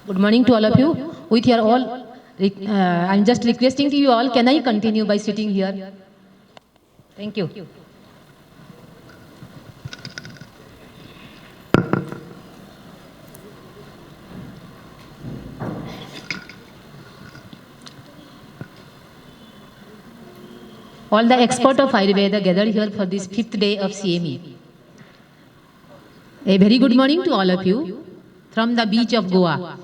Good morning to all of you. With your all, I'm just requesting to you all, can I continue by sitting here? Thank you. All the experts of Ayurveda gathered here for this 5th day of CME. A very good morning to all of you from the beach of Goa.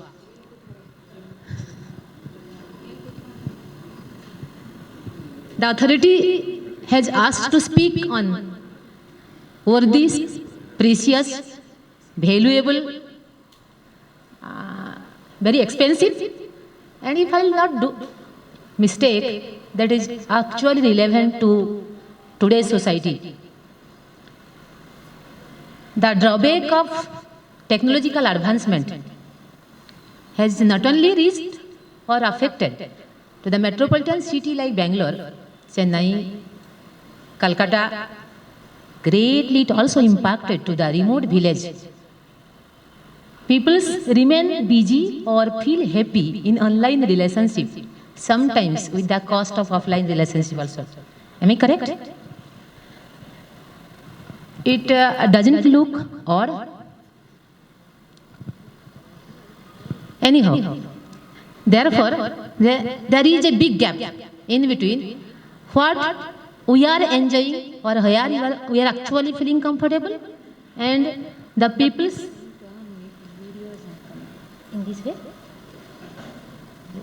The authority has asked to speak on over this precious, valuable, very expensive, and if I will not do mistake, that is actually relevant to today's society. The drawback of technological advancement has not only reached or affected to the metropolitan city like Bangalore, Chennai, Calcutta, greatly it also impacted to the remote village. People remain busy or feel happy in online relationship, sometimes with the cost of offline relationship also. Am I correct? It doesn't look odd. Anyhow, therefore, there is a big gap in between what we are enjoying or where we are actually feeling comfortable and the people's in this way.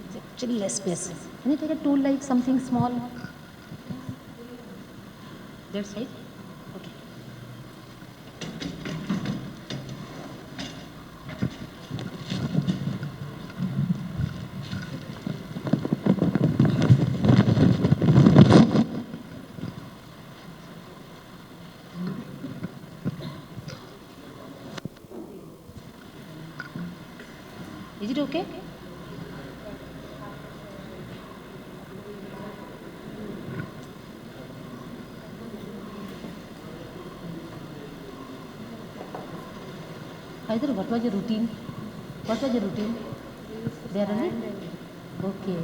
It's actually less space. Can you take a tool like something small? That side? Okay. Is it okay? Either what was your routine? What was your routine? There only? Okay.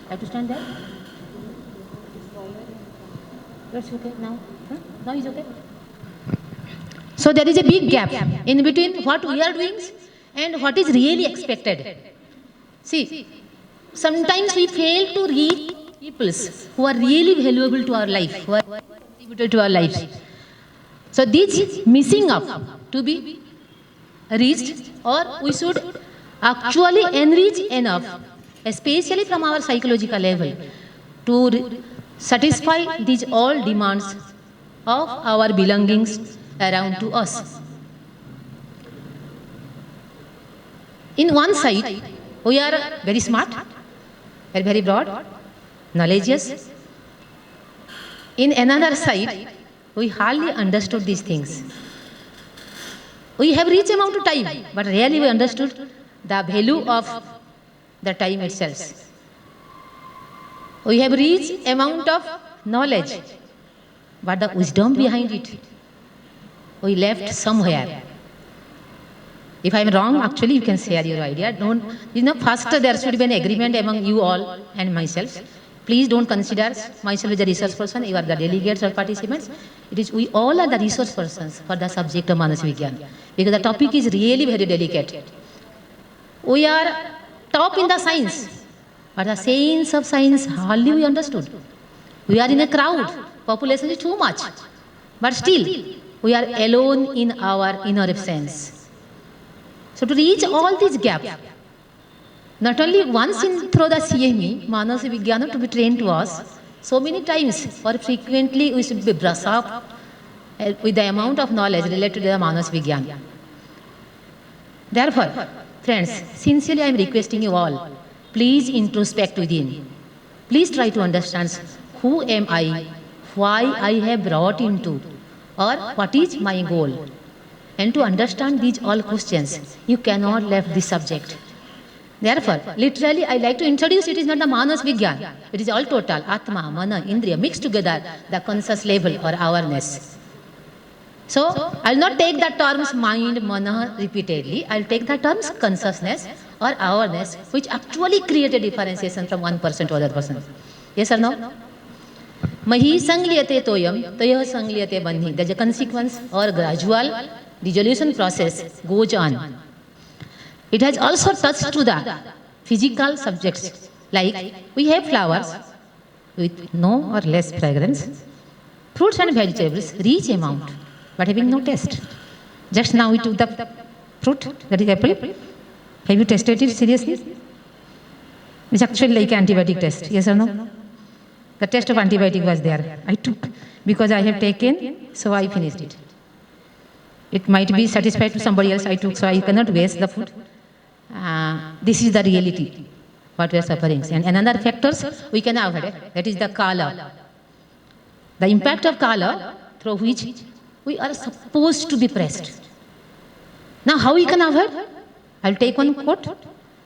I have to stand there? That's okay now? Huh? Now is okay? So there is a big gap in between what we are doing and what is really expected. See, sometimes we fail to reach people who are really valuable to our life, who are contributed to our lives. So this missing up to be reached, or we should actually enrich enough, especially from our psychological level, to satisfy these all demands of our belongings around to us. In one side, we are very smart, we are very broad, knowledgeous. In another side, we hardly understood these things. We have reached amount of time, but really we understood the value of the time itself. We have reached amount of knowledge, but the wisdom behind it, we left somewhere. If I am wrong, actually you can share your idea. Don't, first there should be an agreement among you all and myself. Please don't consider myself as a resource person. You are the delegates or participants. It is we all are the resource persons for the subject of Manas Vigyan, because the topic is really very delicate. We are top in the science, but the science of science hardly we understood. We are in a crowd. Population is too much, but still we are alone in our inner sense. So to reach all these gaps, not only once in through the CME, Manas Vigyana to be trained to us, so many times or frequently we should be brushed up with the amount of knowledge related to the Manas Vigyana. Therefore, friends, sincerely I am requesting you all, please introspect within. Please try to understand who am I, why I have brought into, or what is my goal. And to understand these all questions, you cannot leave this subject. Therefore, literally, I like to introduce, it is not the Manas Vigyan. It is all total, Atma, Mana, Indriya, mixed together, the conscious level or awareness. So I'll not take the terms mind, mana repeatedly. I'll take the terms consciousness or awareness, which actually create a differentiation from one person to other person. Yes or no? Mahi sangliyate toyam, tayah sangliyate bandhi. There's a consequence or gradual dissolution process goes on. It has also touched to the physical subjects, like we have flowers with no or less fragrance, fruits and vegetables rich amount, but having no taste. Just now we took the fruit, that is apple. Have you tested it seriously? It's actually like antibiotic test, yes or no? The test of antibiotic was there. I took because I have taken, so I finished it. It might be satisfied to somebody else. I took, so I cannot waste the food. This is the reality, what we are suffering. And another factors we can avoid, that is the kala. The impact of kala through which we are supposed to be pressed. Now how we can avoid? I'll take one quote.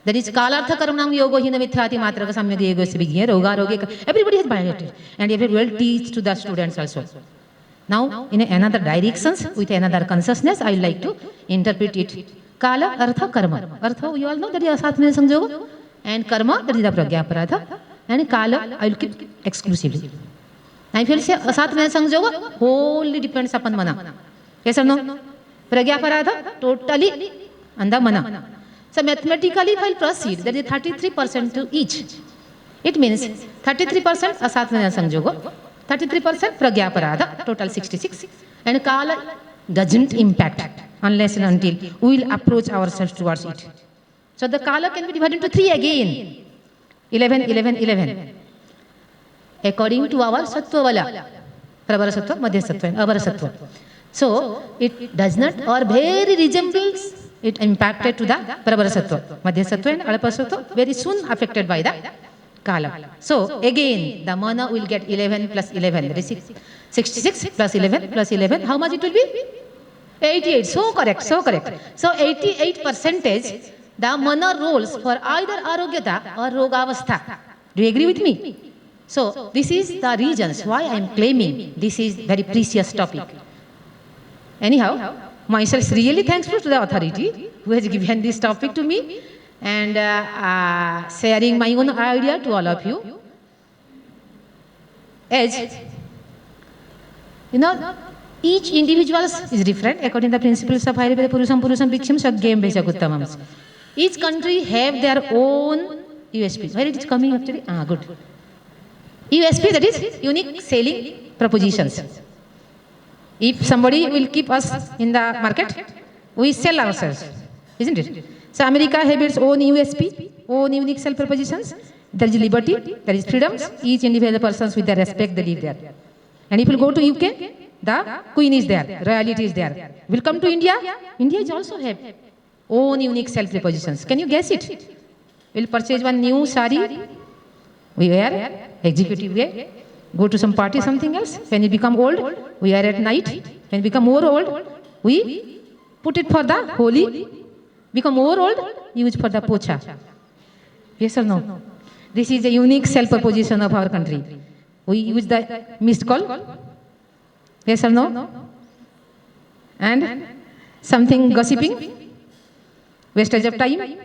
That is kalartha karmanam yogo hina mithyati matraka samyag ego sibigye roga roge. Everybody has violated, and everybody will teach to the students also. Now in another directions with another consciousness, I like to interpret it. Kala artha karma. Artha you all know that is asatmaya samjoga, and karma that is the pragya aparadha, and kala I will keep exclusively. Now if you say asatmaya samjoga, wholly depends upon mana. Yes or no? Pragya aparadha totally on the mana. So mathematically, if I proceed, that is 33% to each. It means 33% asatmaya sanjoga, 33% pragya aparadha, total 66, and kala doesn't impact unless and until we will approach ourselves towards it. So the kala can be divided into 3 again. 11, 11, 11. According to our sattva vala, prabara sattva, madhya sattva, and avara sattva. So it does not or very resembles. It impacted to the prabara sattva, madhya sattva and alpa sattva, very soon affected by the kala. So again, the mana will get 11 plus 11, that is 66 plus 11 plus 11. How much it will be? 88. So correct, so correct. So 88% the mana roles for either arogyata or rogavastha. Do you agree with me? So this is the reasons why I am claiming this is very precious topic. Anyhow, myself really thankful to the authority who has given this topic to me and sharing my own idea to all of you. As you know, each individual is different according to the principles of Ayurveda, Purusham, Purusham, Bhiksham, Shagyam, Bheshaguttamam. Each country have their own USP. Where it is coming actually? Good. USP, that is unique selling propositions. If somebody will keep us in the market, we sell ourselves, isn't it? So America has its own USP, own unique self propositions. There is liberty, there is freedoms. Each individual persons with their respect, they live there. And if you go to UK, the queen is there, royalty is there. Will come to India, India is also have own unique self propositions. Can you guess it? We'll purchase one new sari, we wear, executive wear. Go to some party, something else. When you become old, we are at night. When you become more old, we put it for the holy. Become more old, use for the pocha. Yes or no? This is a unique self-proposition of our country. We use the missed call. Yes or no? And something gossiping, wastage of time.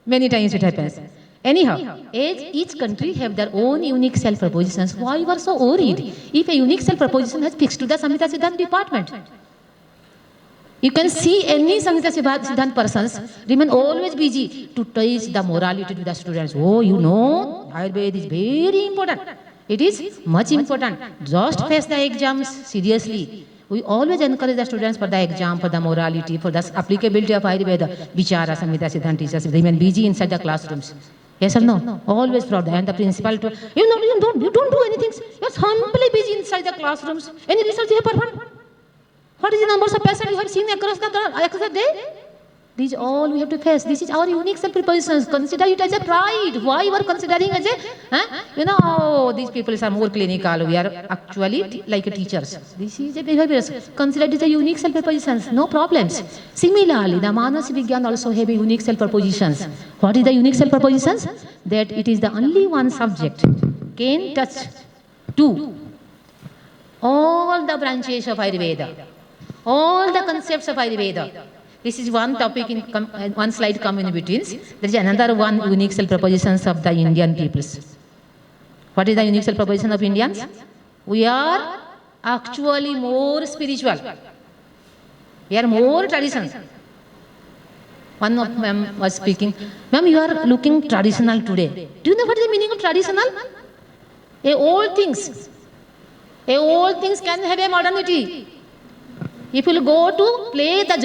Many times it happens. Anyhow, as each country have their own unique self-propositions, why you are so worried? If a unique self-proposition has fixed to the Samhita Siddhanta department, you can see any Samhita Siddhanta persons remain always busy to teach the morality to the students. Oh, you know, Ayurveda is very important. It is much important. Just face the exams seriously. We always encourage the students for the exam, for the morality, for the applicability of Ayurveda. Vichara, Samhita Siddhanta teachers remain busy inside the classrooms. Yes or no? Always proud. And the principal, you don't do anything. You're humbly busy inside the classrooms. Any research you have performed? What is the numbers of patients you have seen across the day? These all we have to face. This is our unique self-propositions. Consider it as a pride. Why you are considering as a, these people are more clinical. We are actually like teachers. This is a behavior. Consider it as a unique self-propositions. No problems. Similarly, the Manas Vigyan also have a unique self-propositions. What is the unique self-propositions? That it is the only one subject can touch to all the branches of Ayurveda. All the concepts of Ayurveda. This is one topic in one slide come in between. There is another one unique self-propositions of the Indian peoples. What is the unique self-proposition of Indians? We are actually more spiritual. We are more traditional. One of them was speaking, ma'am, you are looking traditional today. Do you know what is the meaning of traditional? Old things can have a modernity. If you will go to play the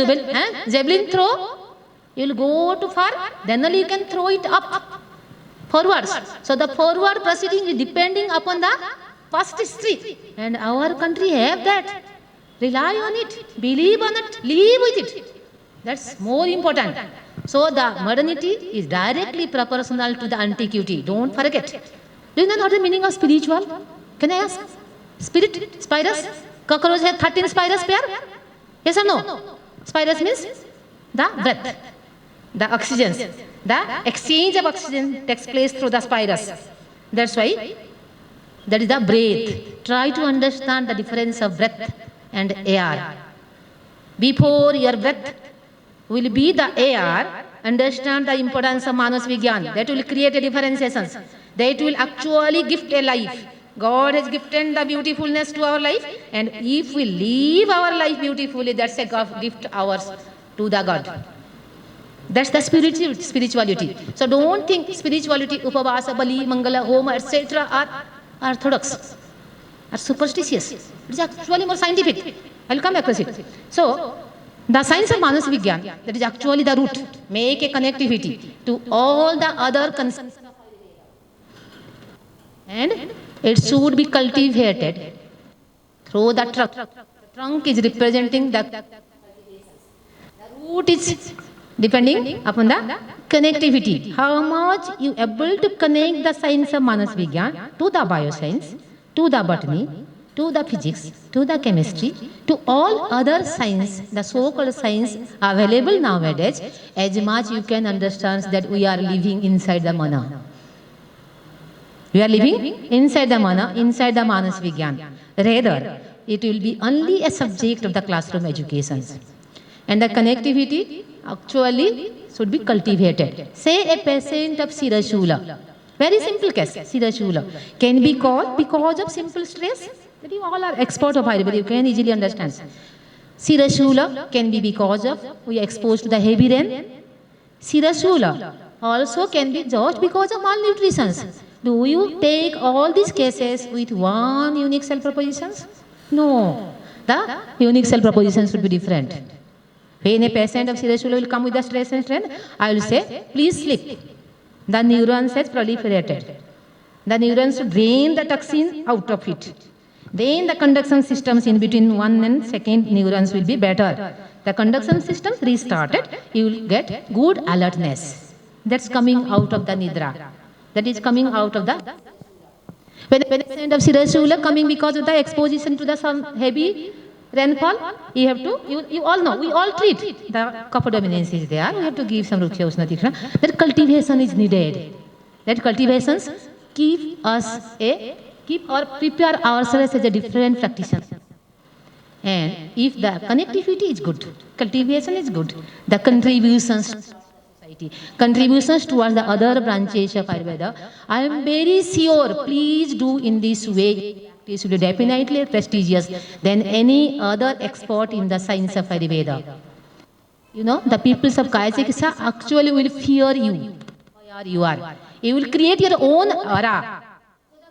javelin throw, you will go too far, then only you can throw it up, forwards. So the forward proceeding is depending upon the past history. And our country have that. Rely on it, believe on it, live with it. That's more important. So the modernity is directly proportional to the antiquity. Don't forget. Do you know what the meaning of spiritual? Can I ask? Spirit, spirus? Cockroach has 13 spirus pair? Yes or no? Spirus means the breath, the oxygen. The exchange of oxygen takes place through the spirus. That's why that is the breath. Try to understand the difference of breath and air. Before your breath will be the air, understand the importance of Manas Vigyan. That will create a differentiation. That will actually gift a life. God has gifted the beautifulness to our life, and if we live our life beautifully, that's a gift ours to the God. That's the spirituality. So don't think spirituality, Upavasa, Bali, Mangala, Homa, etc. are orthodox, are superstitious. It is actually more scientific. I'll come across it. So the science of Manas Vigyan, that is actually the root, make a connectivity to all the other concepts. And it should be cultivated through the trunk. The trunk is representing the root is depending upon the connectivity. How much you able to connect the science of Manas Vigyan to the bioscience, to the botany, to the physics, to the chemistry, to all other science, the so-called science available nowadays, as much you can understand that we are living inside the mana. We are living inside the mana, inside the Manas Vigyan. Rather, it will be only a subject of the classroom education. And the connectivity actually should be cultivated. Say a patient of Sirashula. Very simple case, Sirashula. Can be caused because of simple stress. That you all are expert of Ayurveda, you can easily understand. Sirashula can be because of we are exposed to the heavy rain. Sirashula also can be just because of malnutrition. Do you take all these cases with one unique cell propositions? No. The unique cell propositions should be different. When a patient of Sirashula will come with the stress and strain, I will say, please sleep. The neurons has proliferated. The neurons drain the toxin out of it. Then the conduction systems in between one and second neurons will be better. The conduction systems restarted, you will get good alertness. That's coming out of the nidra. That is coming out of the... When a patient of Sirashula coming because of the exposition to the some heavy rainfall, you have to, you all know, we all treat. The kapha dominance is there, we have to give some rukhya usna tikshna. That cultivation is needed. That cultivations keep or prepare ourselves as a different practitioner. And if the connectivity is good, cultivation is good, the contributions to society, contributions towards the other branches of Ayurveda, I am very sure, please do in this way. It will be definitely prestigious than any other expert in the science of Ayurveda. You know, the peoples of Kaya Chikitsa actually will fear you. Where you are. You will create your own aura.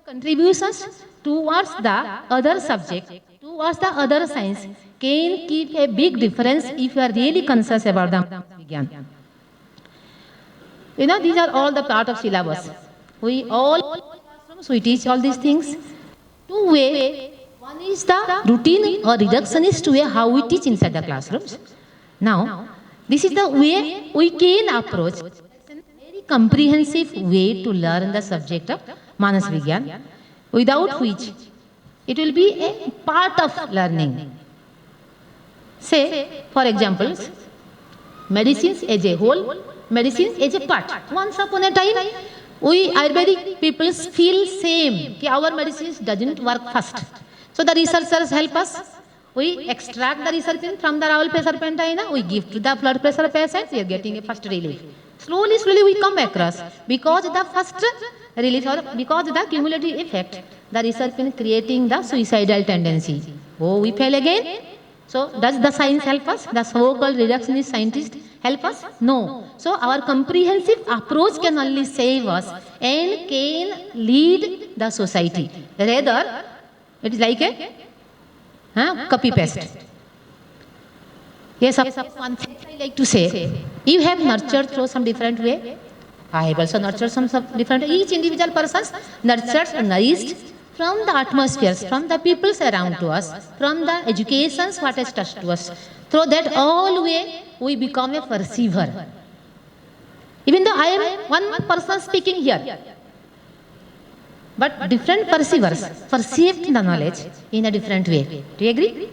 Contributions towards the other subject, towards the other science, can keep a big difference if you are really conscious about the Vigyan. You know, these are all the part of syllabus. We teach all these things. Two ways. One is the routine or reductionist way how we teach inside the classrooms. Now, this is the way we can approach a very comprehensive way to learn the subject of Manas Vigyan, without which it will be a part of learning. Say, for example, medicines as a whole, medicines as a part. Once upon a time, we Ayurvedic people feel same, that our medicines doesn't work fast. So the researchers help us. We extract the reserpine from the Raoul serpentina, we give to the blood pressure patients, we are getting a first relief. Slowly, slowly we come across, because the first relief or because the cumulative effect, the reserpine creating the suicidal tendency. Oh, we fail again. So, does the science help us? The so-called reductionist scientists help us? No. So, our comprehensive approach can only save us and can lead the society. Rather, it is like a copy-paste. Yes, one thing I like to say, you have nurtured through some different way. I have also nurtured some different, each individual person nurtured and nourished from the atmospheres, from the peoples around to us, from the educations what has touched to us. Through that all way, we become a perceiver. Even though I am one person speaking here, but different perceivers perceived the knowledge in a different way. Do you agree?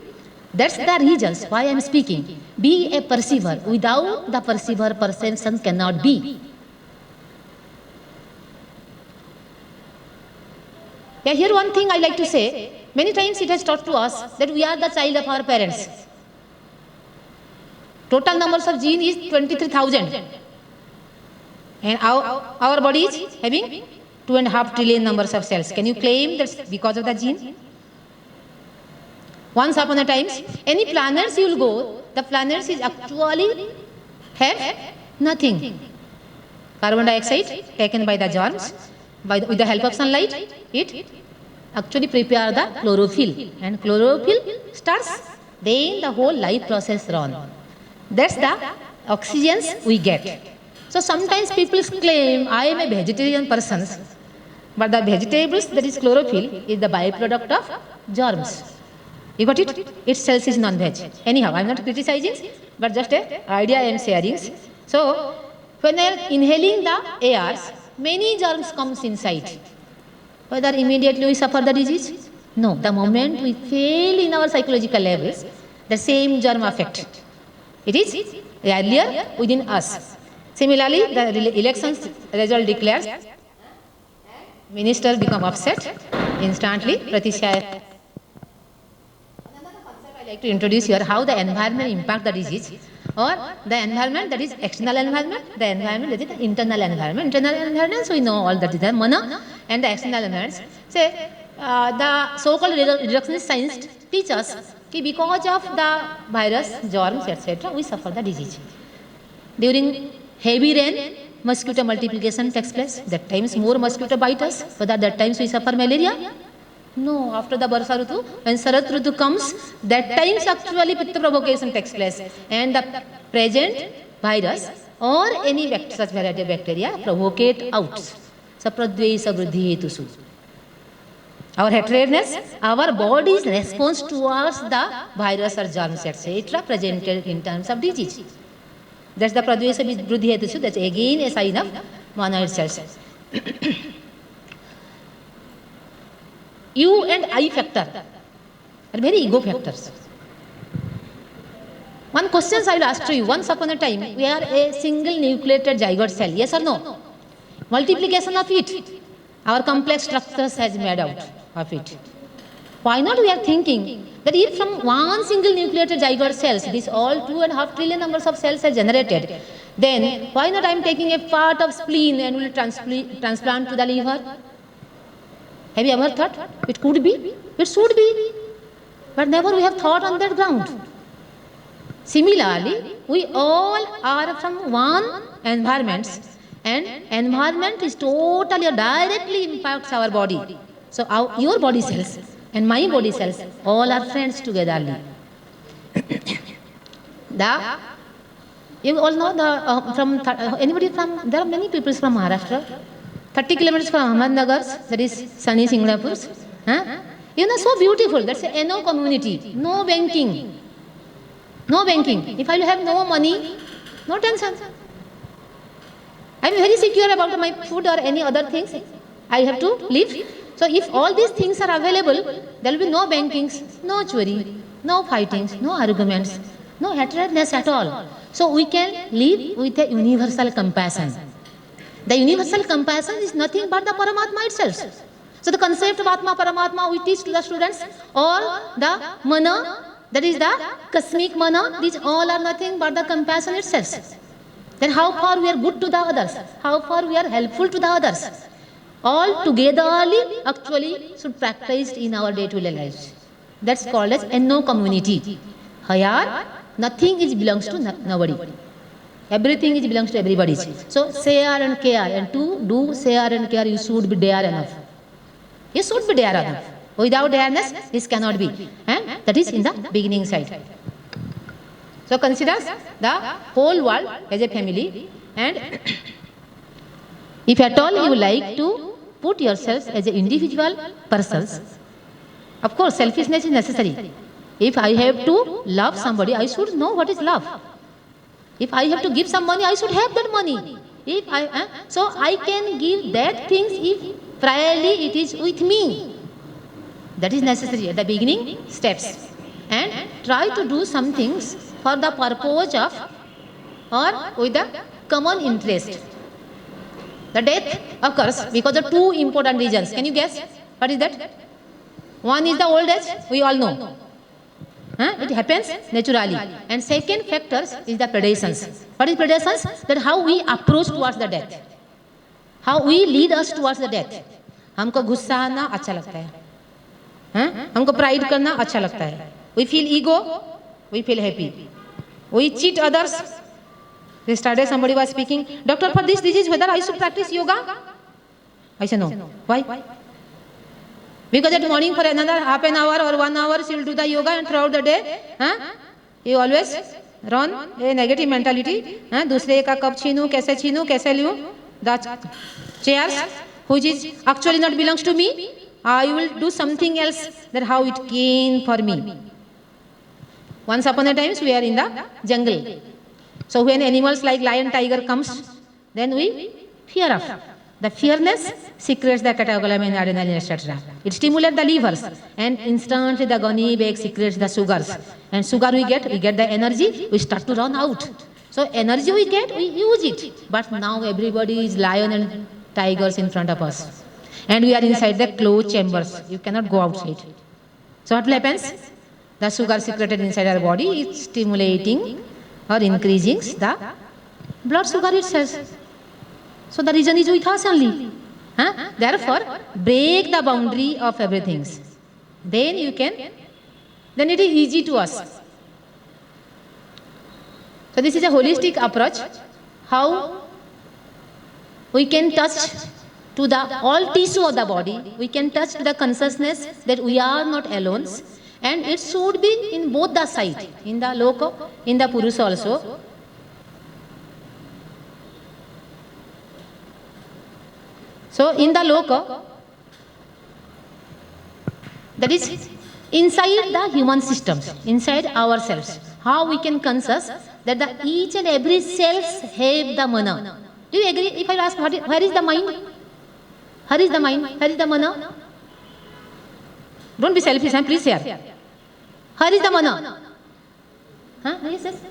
That's the reasons why I am speaking. Be a perceiver. Without the perceiver, perception cannot be. Yeah, here one thing I like to say. Many times it has taught to us that we are the child of our parents. Total numbers of genes is 23,000. And our body is having 2.5 trillion numbers of cells. Can you claim that's because of the gene? Once upon a time, any planets you will go, the planets is actually have nothing. Carbon dioxide taken by the germs, with the help of sunlight, it actually prepare the chlorophyll. And chlorophyll starts, then the whole life process run. That's the oxygens we get. So sometimes people claim, I am a vegetarian person, but the vegetables, that is chlorophyll, is the byproduct of germs. You got it? Its cells is non-veg. Anyhow, I am not criticizing, but just an idea I am sharing. So, when I am inhaling the airs, many germs comes inside. Whether immediately we suffer the disease? No. The moment we fail in our psychological levels, the same germ affect. It is earlier within us. Similarly, the elections result declares, minister become upset instantly. Pratisha. I like to introduce here how the environment impact the disease, or the environment that is external environment, the environment that is the internal environment. Internal environment, so we know all that is the mana, and the external environment. Say the so-called reductionist science teach us that because of the virus, germs, etc., we suffer the disease. During heavy rain, mosquito multiplication takes place. That times more mosquito bite us. Whether that times we suffer malaria? No, after the Barsha Ritu, when Sarat Ritu comes, that times actually Pitta provocation takes place. And the present virus or any such variety of bacteria provocate out. Sapradvesa vruddhi hetusu. Our heterogeneous, our body's response towards the virus or germs, etc., presented in terms of disease. That's the pradvesa vruddhi hetusu. That's again a sign of monoid cells. You and I factor are very ego factors. One question I will ask to you. Once upon a time, we are a single nucleated zygote cell. Yes or no? Multiplication of it. Our complex structures has made out of it. Why not we are thinking that if from one single nucleated zygote cells, this all 2.5 trillion numbers of cells are generated, then why not I am taking a part of spleen and will transplant to the liver? Have you ever thought? It could be, it should be, but never we have thought on that ground. Similarly, we all are from one environment, and environment is totally or directly impacts our body. So your body cells and my body cells all are friends togetherly. You all know anybody from, there are many people from Maharashtra. 30 kilometers from Ahmednagar, that is sunny Singapore. You know, so beautiful. That's a NO community. No banking. No banking. If I have no money, no tension. I am very secure about my food or any other things. I have to live. So if all these things are available, there will be no bankings, no chori, no fightings, no arguments, no hatredness at all. So we can live with a universal compassion. The universal compassion is nothing but the Paramatma itself. So the concept of Atma Paramatma we teach to the students, or the Mana That is the cosmic mana. These all are nothing but the compassion itself. Then how far we are good to the others? How far we are helpful to the others? All togetherly actually should practice in our day-to-day lives. That's called as NO community. Here, nothing is belongs to nobody. Everything is belongs to everybody. So share and care, and to do share and care, you should be there enough. You should be there enough. Without awareness, this cannot be. And that is in the beginning side. So consider the whole world as a family, and if at all you like to put yourself as an individual persons, of course selfishness is necessary. If I have to love somebody, I should know what is love. If I have to give some money, I should have that money. If so I can give that things if priorly it is with me. That is necessary at the beginning steps. And try to do some things for the purpose of or with the common interest. The death occurs because of two important reasons. Can you guess? What is that? One is the old age, we all know. It happens naturally. And second factor is the predations. What is predations? That how we approach towards the death. How we lead us towards the death. हमको गुस्सा आना अच्छा लगता है, हमको pride करना अच्छा लगता है. We feel ego, we feel happy. We cheat others. Yesterday somebody was speaking, doctor, for this disease whether I should practice yoga? I said no. Why? Because at morning for another half an hour or 1 hour she will do the yoga, and throughout the day you always run a negative mentality. दूसरे का कब छीनूं, कैसे लूं, the chairs which is actually not belongs to me, I will do something else, that how it came for me. Once upon a time we are in the jungle. So when animals like lion, tiger comes, then we fear of. The fearness secretes the catecholamine, adrenaline, etc. It stimulates the livers, and instantly the gunny bag secretes the sugars. And sugar we get the energy, we start to run out. So energy we get, we use it. But now everybody is lion and tigers in front of us. And we are inside the closed chambers. You cannot go outside. So what happens? The sugar secreted inside our body is stimulating or increasing the blood sugar itself. So the reason is with us only. Therefore, break the boundary of everything. Then it is easy to us. So this is a holistic approach, how we can touch to the all tissue of the body, we can touch to the consciousness that we are not alone, and it should be in both the sides, in the loka, in the purusa also. So in the loka, that is inside the human systems, inside ourselves, how we can conscious that the each and every cells have the mana. Do you agree? If I ask, where is the mind? Where is the mind? Where is the mana? Don't be selfish, please share. Where is the mana? Yes.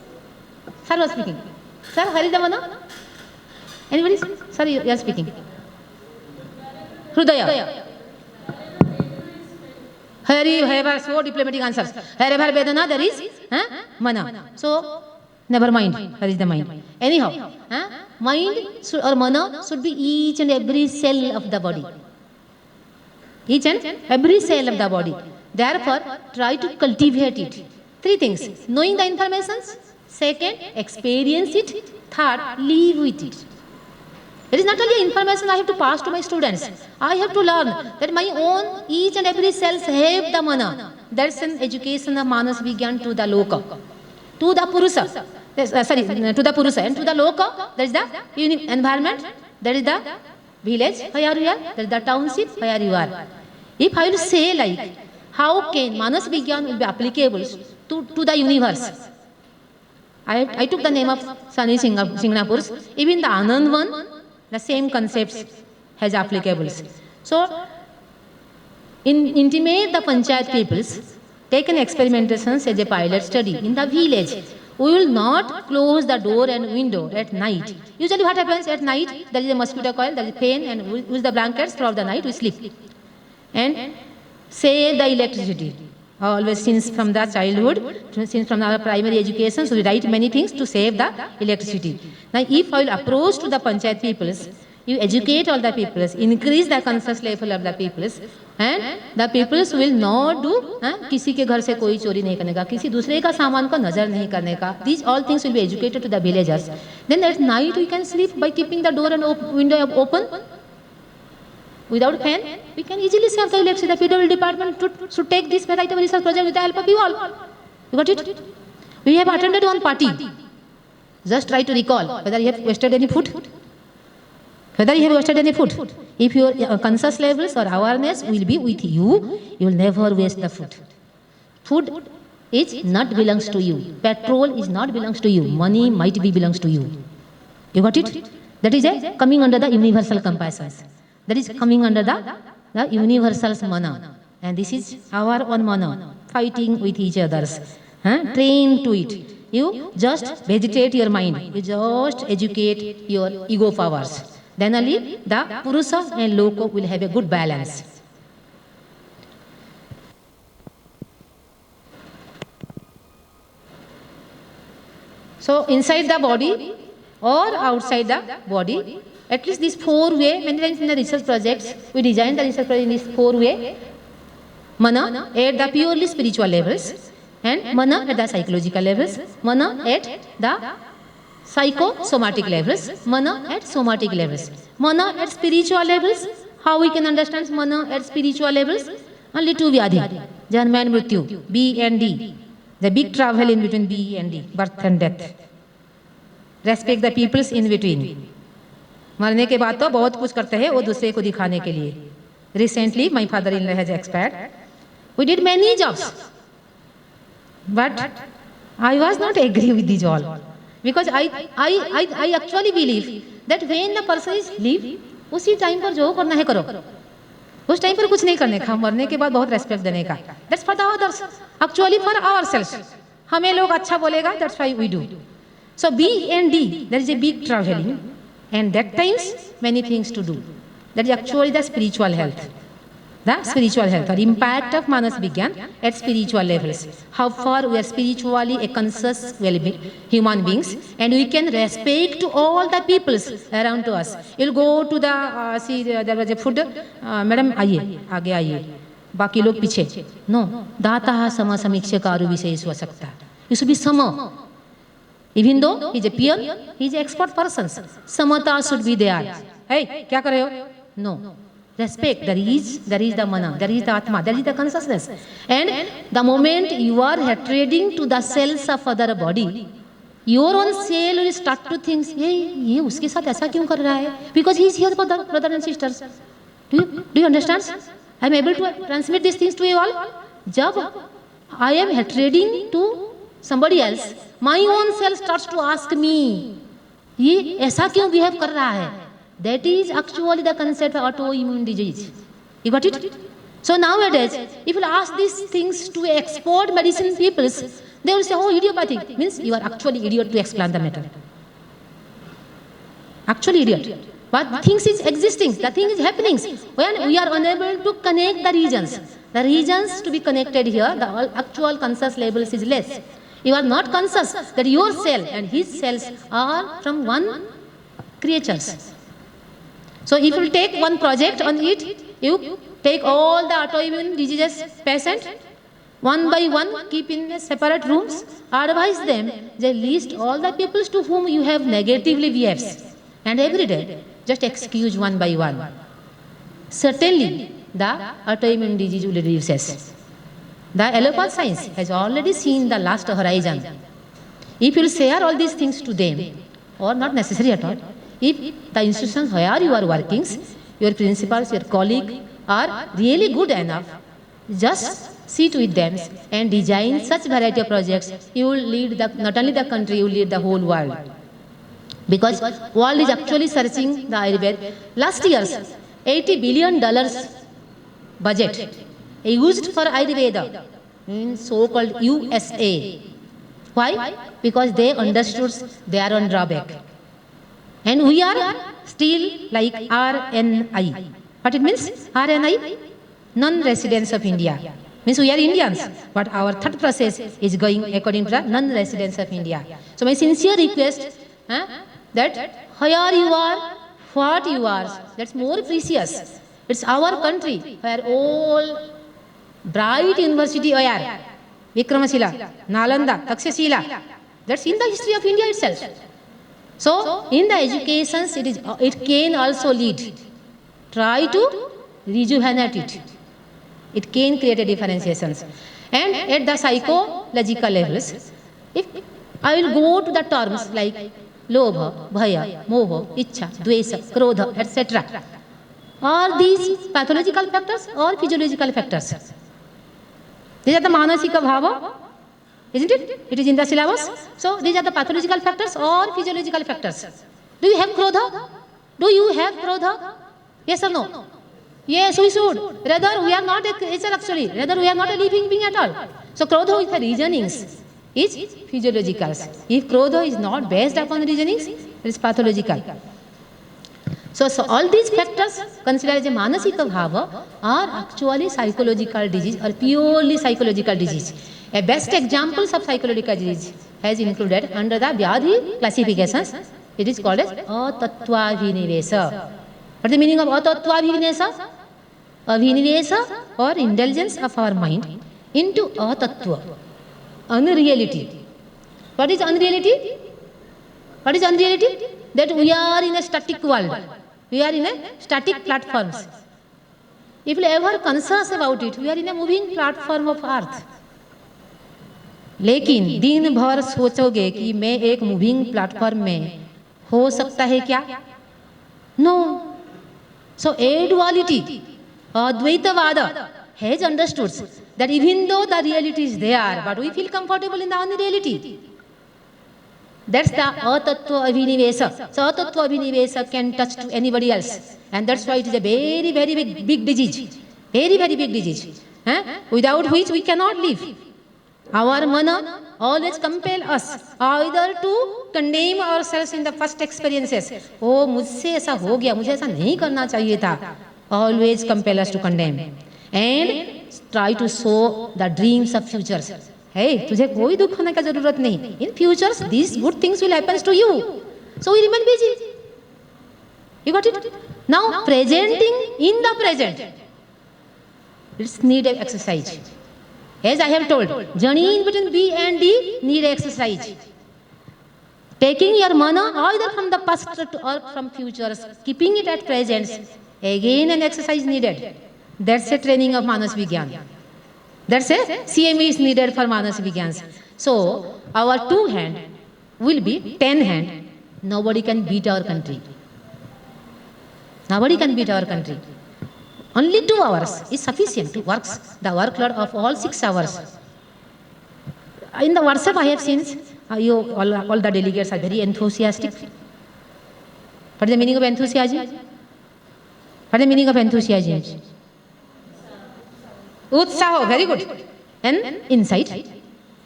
Sir was speaking. Sir, where is the mana? Anybody? Sorry, you are speaking. Hrudaya. Wherever, so diplomatic answers. Wherever Vedana, there is mana. So, never mind. Where is the mind? Anyhow, mind or mana should be each and every cell of the body. Each and every cell of the body. Therefore, try to cultivate it. Three things. Knowing the information. Second, experience it. Third, live with it. It is not only information I have to pass to my students. I have to learn that my own each and every cells have the mana. That's an education of Manas Vigyan to the Loka. To the Purusa. To the Purusa. And to the Loka, that is the environment. That is the village where you are. That is the township where you are. If I will say like, how can Manas Vigyan will be applicable to the universe? I took the name of Sani Singnapurs. Even the Anand one, the same concepts has applicables. So, intimate the Panchayat peoples, take an experimentation as a pilot study in the village. We will not close the door and window at night. Usually what happens at night, there is a mosquito coil, there is a fan, and we use the blankets throughout the night, we sleep. And save the electricity. always since from the childhood, since from our primary education, so we write many things to save the electricity. Now, if I will approach to the panchayat peoples, you educate all the peoples, increase the conscious level of the peoples, and the peoples will not do किसी के घर से कोई चोरी नहीं करने का, किसी दूसरे का सामान को नजर नहीं करने का. These all things will be educated to the villagers. Then at night we can sleep by keeping the door and window open. Without fan, we can easily save the electricity. The PWD department should take this variety of research project with the help of you all. You got it? We have attended one party. Just try to recall whether you have wasted any food. Whether you have wasted any food. If your conscious levels or awareness will be with you, you will never waste the food. Food is not belongs to you. Petrol is not belongs to you. Money might be belongs to you. You got it? That is coming under the universal compassion. That is coming under the universal mana. And this is our one mana, fighting with each others. Train to it. You just vegetate your mind. You just educate your ego powers. Then only the Purusa and Loko will have a good balance. So inside the body or outside the body, at least this four way, many times in the research projects, we design the research project in this four way. Mana at the purely spiritual levels, and mana at the psychological levels, mana at the psychosomatic levels, mana at somatic levels. Mana at spiritual levels, how we can understand mana at spiritual levels? Only two vyadhi, Janma and Mrityu, B and D. The big travel in between B and D, birth and death. Respect the peoples in between. मरने के बाद तो बहुत कुछ करते हैं वो दूसरे को दिखाने के लिए. Recently, my father-in-law has expired. We did many jobs, but I was not agree with these all because I actually believe that when the person is live, उसी टाइम पर जो करना है करो. उस टाइम पर कुछ नहीं करने का. मरने के बाद बहुत रेस्पेक्ट देने का. That's for the others. Actually for ourselves. हमें लोग अच्छा बोलेगा. That's why we do. So B and D, there is a big traveling. And that times many things to do. That is actually the spiritual health. The spiritual health or impact of Manas Vigyan at spiritual levels. How far we are spiritually a conscious human beings and we can respect to all the peoples around to us. You'll go to the, see there was a food, madam आइए, आगे आइए, बाकी लोग पीछे. No, दाता सम समीक्षकारू विशेष हो सकता. You should be sama. Even though he is a peon, he is an expert person. Samata should be there. Hey, क्या कर रहे हो? No. Respect. There is the mana, there is the atma, there is the consciousness. And the moment you are trading to the cells of other body, your own cell will start to think, hey, ये उसके साथ ऐसा क्यों कर रहा है? Because he is here, brother and sisters. Do you understand? I am able to transmit these things to you all. जब I am trading to somebody else, my own self starts to ask me, ये ऐसा क्यों behave कर रहा है? That is actually the concept of autoimmune disease. You got it? So nowadays, if you ask these things to expert medicine people, they will say, oh, idiopathic. Means you are actually idiot to explain the matter. Actually idiot. But things is existing, the thing is happening. When we are unable to connect the regions to be connected here, the actual conscious levels is less. You are not conscious that your cell and his cells are from one creatures. So if you take one project on it, you take all the autoimmune diseases patient, one by one, keep in separate rooms, advise them, they list all the people to whom you have negatively behaves. And every day, just excuse one by one. Certainly, the autoimmune disease will reduce. The allopath science has already seen the last horizon. If you will share all these things to them, or not necessary at all, if the institutions where you are working, your principals, your colleague are really good enough, just sit with them and design such variety of projects, you will lead not only the country, you will lead the whole world. Because world is actually searching the Ayurveda. Last year's $80 billion budget used for Ayurveda in so-called USA. Why? Because they understood their own drawback. And we are still like RNI. What it means? RNI? Non-residents of India. Means we are Indians, but our thought process is going according to the non-residents of India. So my sincere request that where you are, what you are, that's more precious. It's our country where all bright university where Vikramashila, Nalanda, Takshashila, that's in the history of India itself. So in the educations, it can also lead. Try to rejuvenate it. It can create a differentiations. And at the psychological levels, if I will go to the terms like lobha, bhaya, moha, ichha, dvesa, krodha, etc. Are these pathological factors or physiological factors? These are the manasika bhava, isn't it? It is in the syllabus. So these are the pathological factors or physiological factors. Do you have krodha? Do you have krodha? Yes or no? Yes, we should. Rather, we are not a creature actually. Rather, we are not a living being at all. So, krodha with the reasonings is physiological. If krodha is not based upon reasonings, it is pathological. So all these factors considered as a manasika bhava are actually psychological disease or purely psychological disease. A best examples of psychological disease has included under the Vyadhi classifications. It is called as atattva-abhinivesa. What is the meaning of atattva-abhinivesa? Abhinivesa or indulgence of our mind into atattva, unreality. What is unreality? What is unreality? That we are in a static world. We are in a static platforms. If you ever conscious about it, we are in a moving platform of earth. लेकिन दिन भर सोचोगे कि मैं एक moving platform में हो सकता है क्या? No. So a duality, Advaitavada has understood that even though the reality is there, but we feel comfortable in the unreality. That's the atattva abhinivesa. So atattva abhinivesa can touch to anybody else, and that's why it is a very, very big disease. Very, very big disease. Without which we cannot live. Our mana always compel us either to condemn ourselves in the first experiences. Oh, मुझसे ऐसा हो गया, मुझे ऐसा नहीं करना चाहिए था. Always compel us to condemn and try to sow the dreams of futures. Hey, तुझे कोई दुख होने का जरूरत नहीं. In futures, these good things will happen to you. So we remain busy. You got it? Now, presenting in the present. It's need an exercise. As I have told, journey in between B and D need exercise. Taking your mana either from the past or from futures, keeping it at present, again an exercise needed. That's a training of Manas Vigyan. That's a CME is needed for Manas Vigyan. So, our 2 hand will be 10 hand. Nobody can beat our country. Nobody can beat our country. Only 2 hours is sufficient to work the workload of all 6 hours. In the WhatsApp I have seen, all the delegates are very enthusiastic. What is the meaning of enthusiasm? What is the meaning of enthusiasm? Utsaho, very good. And insight,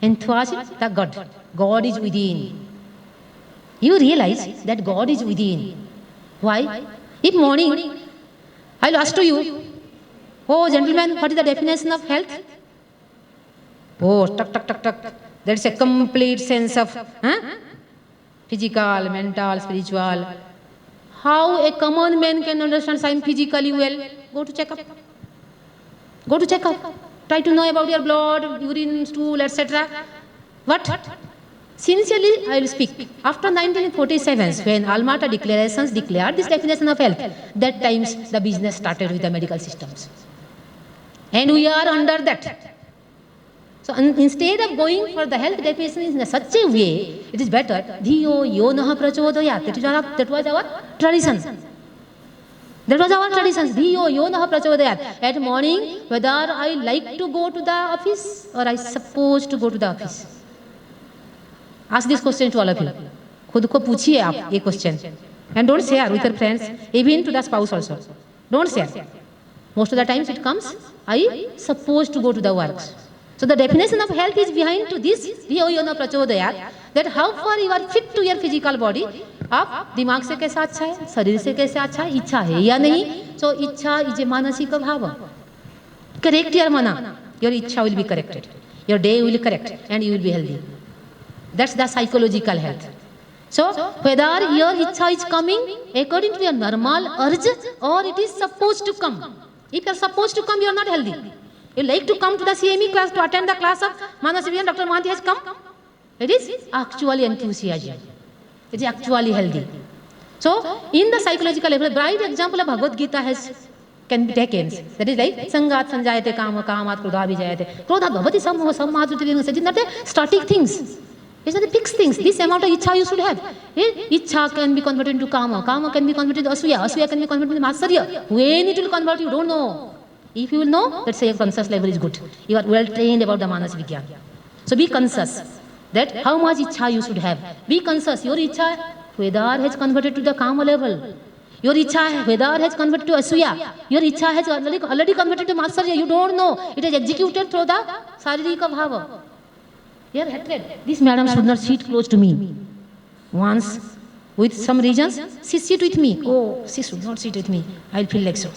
enthusiasm, the God. God is within. You realize that God is within. Why? If morning, I'll ask to you, oh gentlemen, what is the definition of health? Oh, tuck, tuck, tuck, tuck. That's a complete sense of physical, mental, spiritual. How a common man can understand I'm physically well? Go to checkup. Go to checkup. Try to know about your blood, urine, stool, etc. What? Sincerely, I will speak. After 1947, when Alma-Ata declarations declared this definition of health, that times the business started with the medical systems. And we are under that. So instead of going for the health definition in such a way, it is better. Dhiyo yo naha prachodayat. That was our tradition. That was our tradition. Dhiyo yo naha prachodayat. At morning, whether I like to go to the office or I supposed to go to the office. Ask this question to all of you. खुद को पूछिए आप ये question. And don't share with your friends, even to the spouse also. Don't share. Most of the times it comes, I supposed to go to the work. So the definition of health is behind to this, that how far you are fit to your physical body. आप दिमाग से कैसा अच्छा है, शरीर से कैसे अच्छा है, इच्छा है या नहीं. So इच्छा is a manasika bhava. Correct your mana. your ichha will be corrected. Your day will be correct and you will be healthy. That's the psychological health. So whether your ichha is coming according to your normal urge or it is supposed to come. If you are supposed to come, you are not healthy. You like to come to the CME class to attend the class of Manas Vivian, Dr. Mohanty has come. It is actually enthusiasm. It is actually healthy. So in the psychological level, a bright example of Bhagavad Gita can be taken. That is like Sangat Sanjayate Kama Kamat Krodha Vijayate. Krodha Bhavati Sammoha Sammadruti. It is not a static things. It's not the fixed things. This amount of ichha you should have. Ichha can be converted into kama. Kama can be converted into asuya. Asuya can be converted into matsarya. When it will convert, you don't know. If you will know, let's say your conscious level is good. You are well trained about the Manas Vigyan. So be conscious that how much ichha you should have. Be conscious. Your ichha, whether has converted to the kama level. Your ichha, whether has converted to asuya. Your ichha has already converted to matsarya. You don't know. It is executed through the saririka bhava. Your hatred. This madam should not sit close to me. Once, with some reasons, she sit with me. Oh, she should not sit with me. I'll feel like so.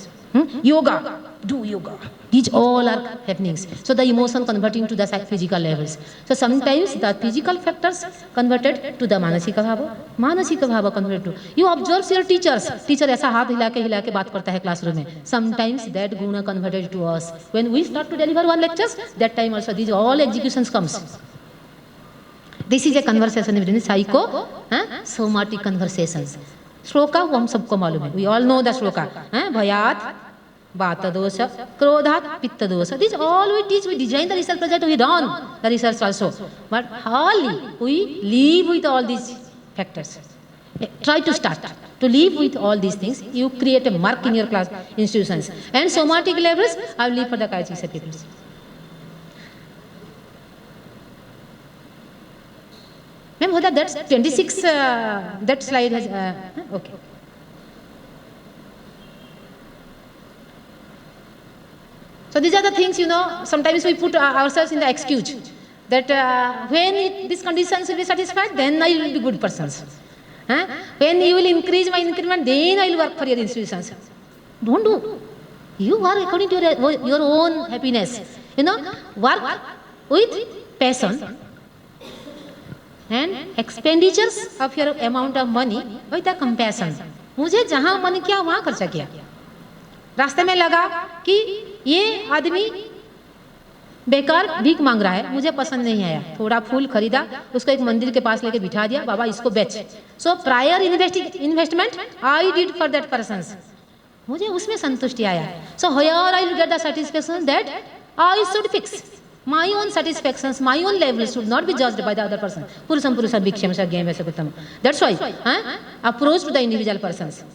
Yoga. Do yoga. These all are happenings. So the emotion converting to the physical levels. So sometimes the physical factors converted to the manasika bhava. Manasika bhava converted to. You observe your teachers. Teacher ऐसा हाथ हिला के बात करता है classroom में. Sometimes that guna converted to us. When we start to deliver one lectures, that time also these all executions comes. This is a conversation between psycho, somatic conversations. Shloka वो हम सबको मालूम है. We all know the shloka. भयात, वात दोष, क्रोधात, पित्त दोष. This all we teach. We design the research project. We run the research also. But hardly we live with all these factors. Try to start to live with all these things. You create a mark in your class institutions. And somatic levels, I will leave for the Kaichi people. Ma'am, that's 26, that slide has, okay. So these are the things, sometimes we put ourselves in the excuse that when these conditions will be satisfied, then I will be good persons. When you will increase my increment, then I will work for your institutions. Don't do. You work according to your own happiness. Work with passion. And expenditures of your amount of money with the compassion. मुझे जहाँ मन किया वहाँ खर्चा किया. रास्ते में लगा कि ये आदमी बेकार भीख मांग रहा है, मुझे पसंद नहीं आया, थोड़ा फूल खरीदा, उसको एक मंदिर के पास लेके बिठा दिया, बाबा इसको बेच. So prior investment I did for that person. मुझे उसमें संतुष्टि आया. So here I will get the satisfaction that I should fix. My own satisfactions, my own levels should not be judged by the other person. Purusam bhiksham sagyam vesakuttam. That's why approach to the individual persons.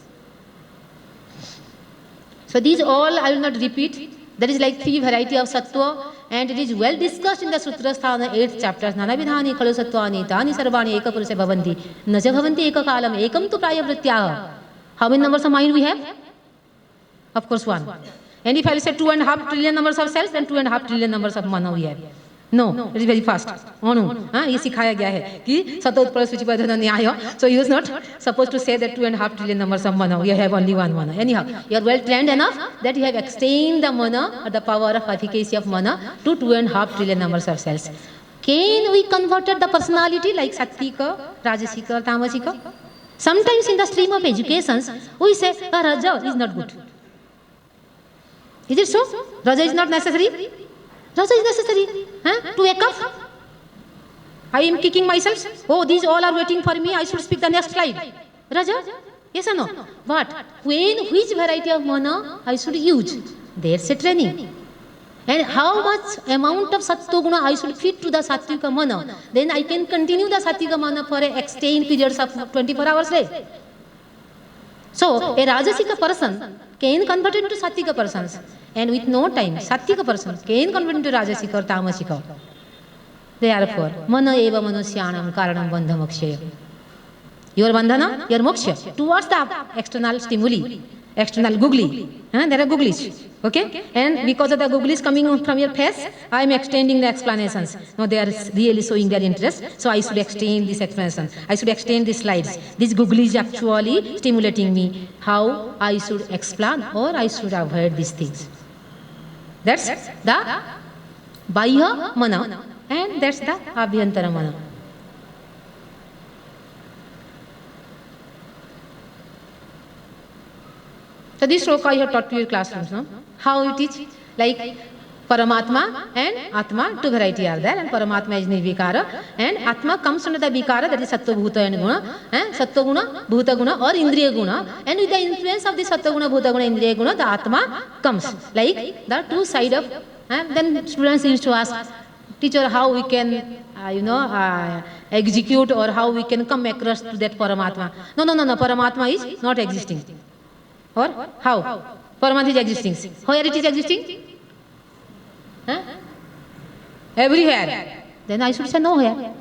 So these all I will not repeat. There is like 3 variety of sattva and it is well discussed in the Sutrasthana 8th chapter. Nana vidhani khalu sattvani tani sarvani eka purushe bhavanti. Naja bhavanti eka kalam ekam tu praya vrityaha. How many numbers of mind we have? Of course 1. And if I will say 2.5 trillion numbers of cells, then 2.5 trillion numbers of mana we have. No, it is very fast. Oh no, ये सिखाया गया है कि सतोत्पल सूचिबद्ध न्याय. So you is not supposed to say that 2.5 trillion numbers of mana. We have only 1 mana. Anyhow, you are well trained enough that you have extended the mana or the power of efficacy of mana to 2.5 trillion numbers of cells. Can we converted the personality like Sattvika, Rajasika, or Tamasika? Sometimes in the stream of educations, we say Raja is not good. Is it so? Raja is not necessary? Raja is necessary. To wake up? I am kicking myself. Oh, these all are waiting for me. I should speak the next slide. Raja? Yes or no? But which variety of mana I should use? There's a training. And how much amount of sattva guna I should fit to the sattvika mana? Then I can continue the sattvika mana for an extended periods of 24 hours a day. So, a Rajasika person can convert into Sattvika persons. And with no time, Sattvika person can convert into Rajasika or Tamasika. Therefore, mana eva manusyanam karanam bandhamakshaya. Your bandhana, your moksha, towards the external stimuli, external googly. There are googlies. Okay? And because of the googlies coming from your face, I am extending the explanations. Now they are really showing their interest. So I should extend this explanation. I should extend these slides. This googly is actually stimulating me how I should explain or I should avoid these things. That's the Bahya mana, and that's the Abhyantara mana. So this shloka you have taught to your classrooms, no? How it is? Like Paramatma and Atma, two variety are there, and Paramatma is Nirvikara, and Atma comes under the Vikara, that is Sattva Bhuta and Guna, and Sattva Guna, Bhuta Guna or Indriya Guna, and with the influence of the Sattva Guna, Bhuta Guna, Indriya Guna, the Atma comes, like the two side of, then students used to ask, teacher, how we can, execute or how we can come across to that Paramatma. No, Paramatma is not existing. Or how? Paramatma is existing. Where it is existing? Huh? Everywhere. Then I should say nowhere.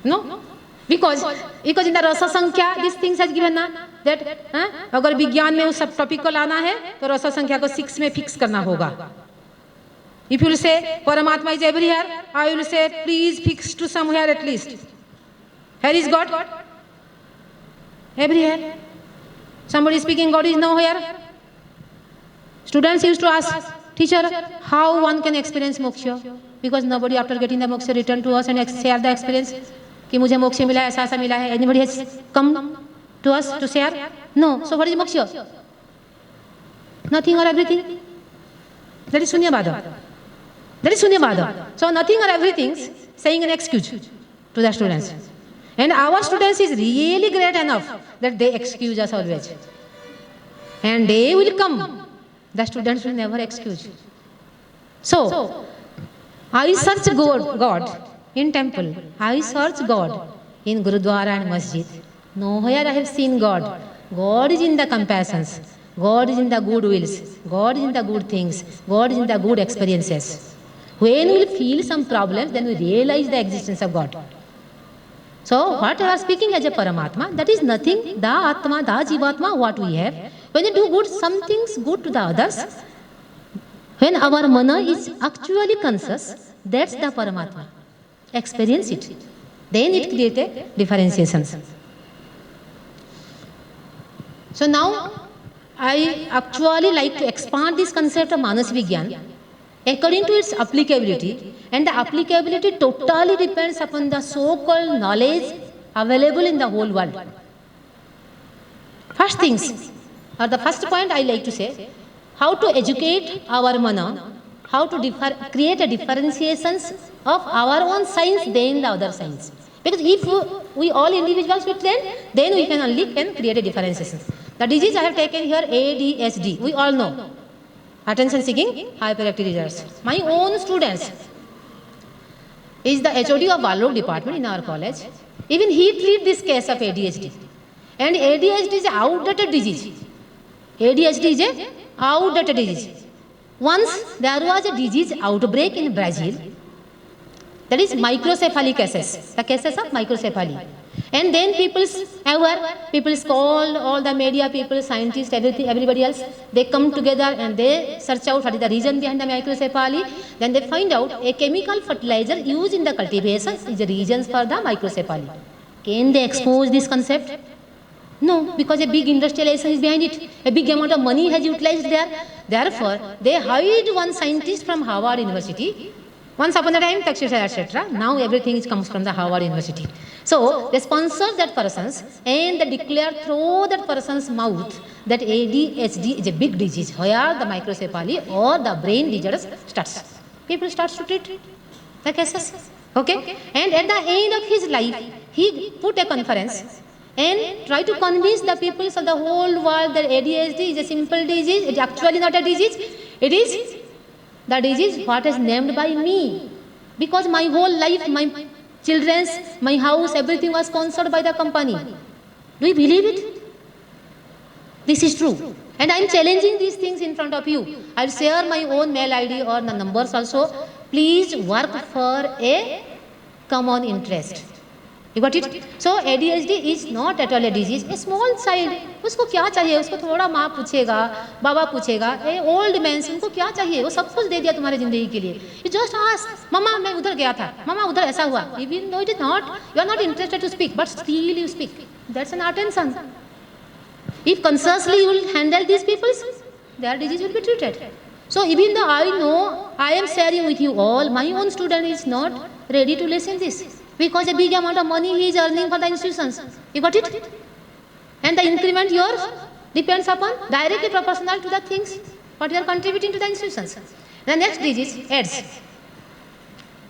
No? Because in the Rasa Sankhya, these things has given na that अगर विज्ञान में उस सब topic को लाना है तो रसा संख्या को 6 में फिक्स करना होगा. If you will say Paramatma is everywhere, I will say please fix to somewhere at least. Where is God? Everywhere. Somebody speaking God is nowhere. Students used to ask, teacher, how one can experience moksha? Because nobody after getting the moksha return to us and share the experience. कि मुझे मोक्ष मिला ऐसा ऐसा मिला है. Anybody has come to us to share? No. So what is moksha? Nothing or everything. That is Sunyavada. So nothing or everything saying an excuse to the students. And our students is really great enough that they excuse us always. And they will come. The students will never excuse. So, I search God in temple. I search God in Gurudwara and Masjid. Nowhere I have seen God. God is in the compassions. God is in the good wills. God is in the good things. God is in the good experiences. When we feel some problems, then we realize the existence of God. So, what we are speaking as a Paramatma, that is nothing, the Atma, the Jivatma, what we have. When you do good, something's good to the others. When our mana is actually conscious, that's the Paramatma. Experience it. Then it creates a differentiation. So now, I actually like to expand this concept of Manas Vigyan according to its applicability, and the applicability totally depends upon the so-called knowledge available in the whole world. First things, or the first point I like to say, how to educate our mana, how to create a differentiations of our own science than the other science. Because if we all individuals will train, then we can create a differentiation. The disease I have taken here, ADHD, we all know. Attention seeking hyperactive disorders. My own students is the HOD of Balrog department in our college. Even he treats this case of ADHD. And ADHD is an outdated disease. ADHD is an outdated disease. Once there was a disease outbreak in Brazil, that is microcephaly cases, the cases of microcephaly. And then people call all the media people, scientists, everybody else, they come together and they search out what is the reason behind the microcephaly. Then they find out a chemical fertilizer used in the cultivation is the reasons for the microcephaly. Can they expose this concept? No, because a big industrialization is behind it. A big amount of money has utilized there. Therefore, they hired one scientist from Harvard University. Once upon a time, etc. Now everything comes from the Harvard University. So they sponsor that persons and they declare through that person's mouth that ADHD is a big disease where the microcephaly or the brain disease starts. People start to treat the cases. Okay? And at the end of his life, he put a conference and try to convince the people of the whole world that ADHD is a simple disease. It is actually not a disease. It is the disease what is named by me. Because my whole life, my children's, my house, everything was sponsored by the company. Do you believe it? This is true. And I am challenging these things in front of you. I will share my own mail ID or the numbers also. Please work for a common interest. You got it? So ADHD is not at all a disease. A small child, उसको क्या चाहिए? उसको थोड़ा माँ पूछेगा, बाबा पूछेगा, a old man, उनको क्या चाहिए? वो सब कुछ दे दिया तुम्हारे जिंदगी के लिए. You just ask, मामा मैं उधर गया था, मामा उधर ऐसा हुआ. Even though it is not, you are not interested to speak, but still you speak. That's an attention. If consciously you will handle these people, their disease will be treated. So even though I know I am sharing with you all, my own student is not ready to listen this because a big amount of money he is earning for the institutions. You got it? And the increment yours depends upon directly proportional to the things what you are contributing to the institutions. The next disease, AIDS.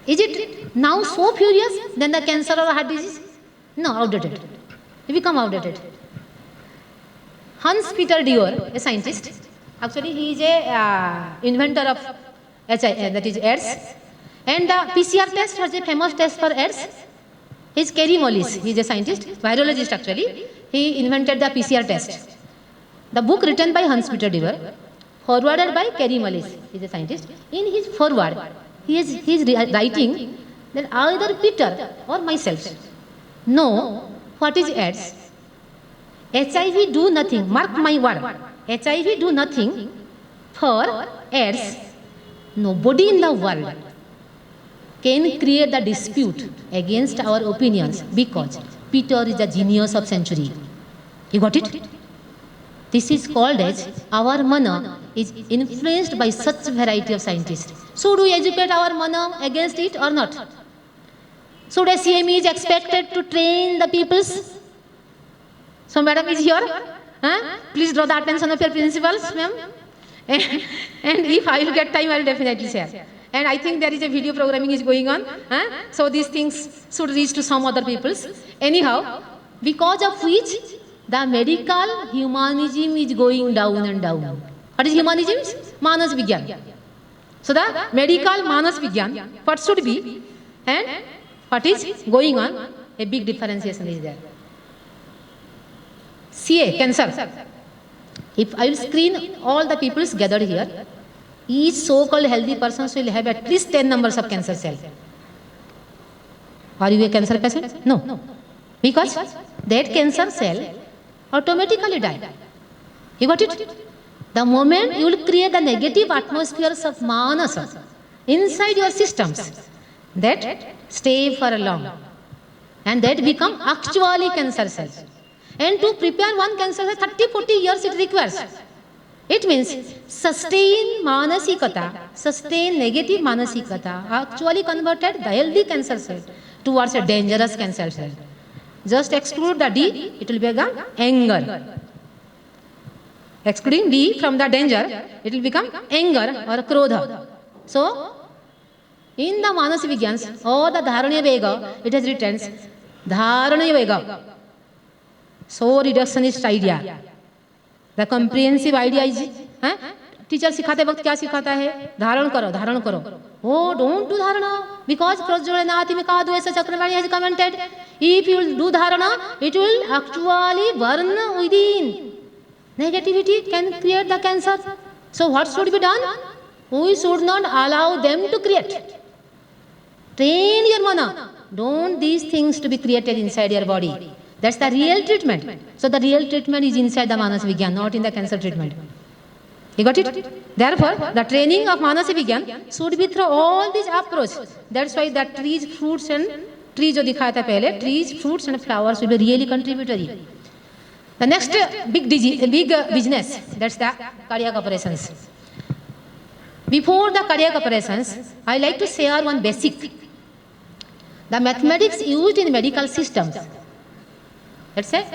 Is it now so furious than the cancer or heart disease? No, outdated. It become outdated. Hans Peter Dior, a scientist, actually he is a inventor of HIV, that is AIDS. And the PCR test was a famous test for AIDS. He is Kerry Mullis. He is a scientist, virologist actually. He invented the PCR test. The book written by Hans Peter Dior, forwarded by Kerry Mullis. He is a scientist. In his forward, he is writing that either Peter or myself know what is AIDS. HIV do nothing, mark my word, HIV do nothing for AIDS. Nobody in the world can create the dispute against our opinions because Peter is the genius of century. You got it? This is called as our mana is influenced by such variety of scientists. Should we educate our mana against it or not? Should SCM is expected to train the peoples? So madam is here. Please draw the attention of your principals, ma'am. And if I will get time, I will definitely share. And I think there is a video programming is going on. So these things should reach to some other peoples. Anyhow, because of which the medical humanism is going down and down. What is humanism? Manas Vigyan. So the medical Manas Vigyan, what should be and what is going on, a big differentiation is there. CA, cancer. If I will screen all the peoples gathered here, each so-called healthy person will have at least 10 numbers of cancer cells. Are you a cancer patient? No. Because that cancer cell automatically die. You got it? The moment you will create the negative atmospheres of manasa inside your systems, that stay for long. And that become actually cancer cells. And to prepare one cancer cell, 30-40 years it requires. It means sustain manasikata, sustain negative manasikata, actually converted the healthy cancer cell towards a dangerous cancer cell. Just exclude the D, it will become anger. Excluding D from the danger, it will become anger or krodha. So, in the Manasi Vigyans or the Dharaniya Vega, it has written Dharaniya Vega. So reductionist idea. The comprehensive idea is, teacher सिखाते वक्त क्या सिखाता है? धारण करो, धारण करो. Oh, don't do dharana because Prajwalanati Mikadu as Chakravarti has commented. If you will do dharana, it will actually burn within. Negativity can create the cancer. So what should be done? We should not allow them to create. Train your mana. Don't these things to be created inside your body. That's the real treatment. So the real treatment is inside the Manas Vigyan, not in the cancer treatment. You got it? Therefore, the training of Manasi Vigyan should be through all these approaches. That's why the trees, fruits and trees jo dikhaya tha pehle, trees, fruits and flowers will be really contributory. The next big business, that's the cardiac operations. Before the cardiac operations, I like to share one basic. The mathematics used in medical systems. Let's say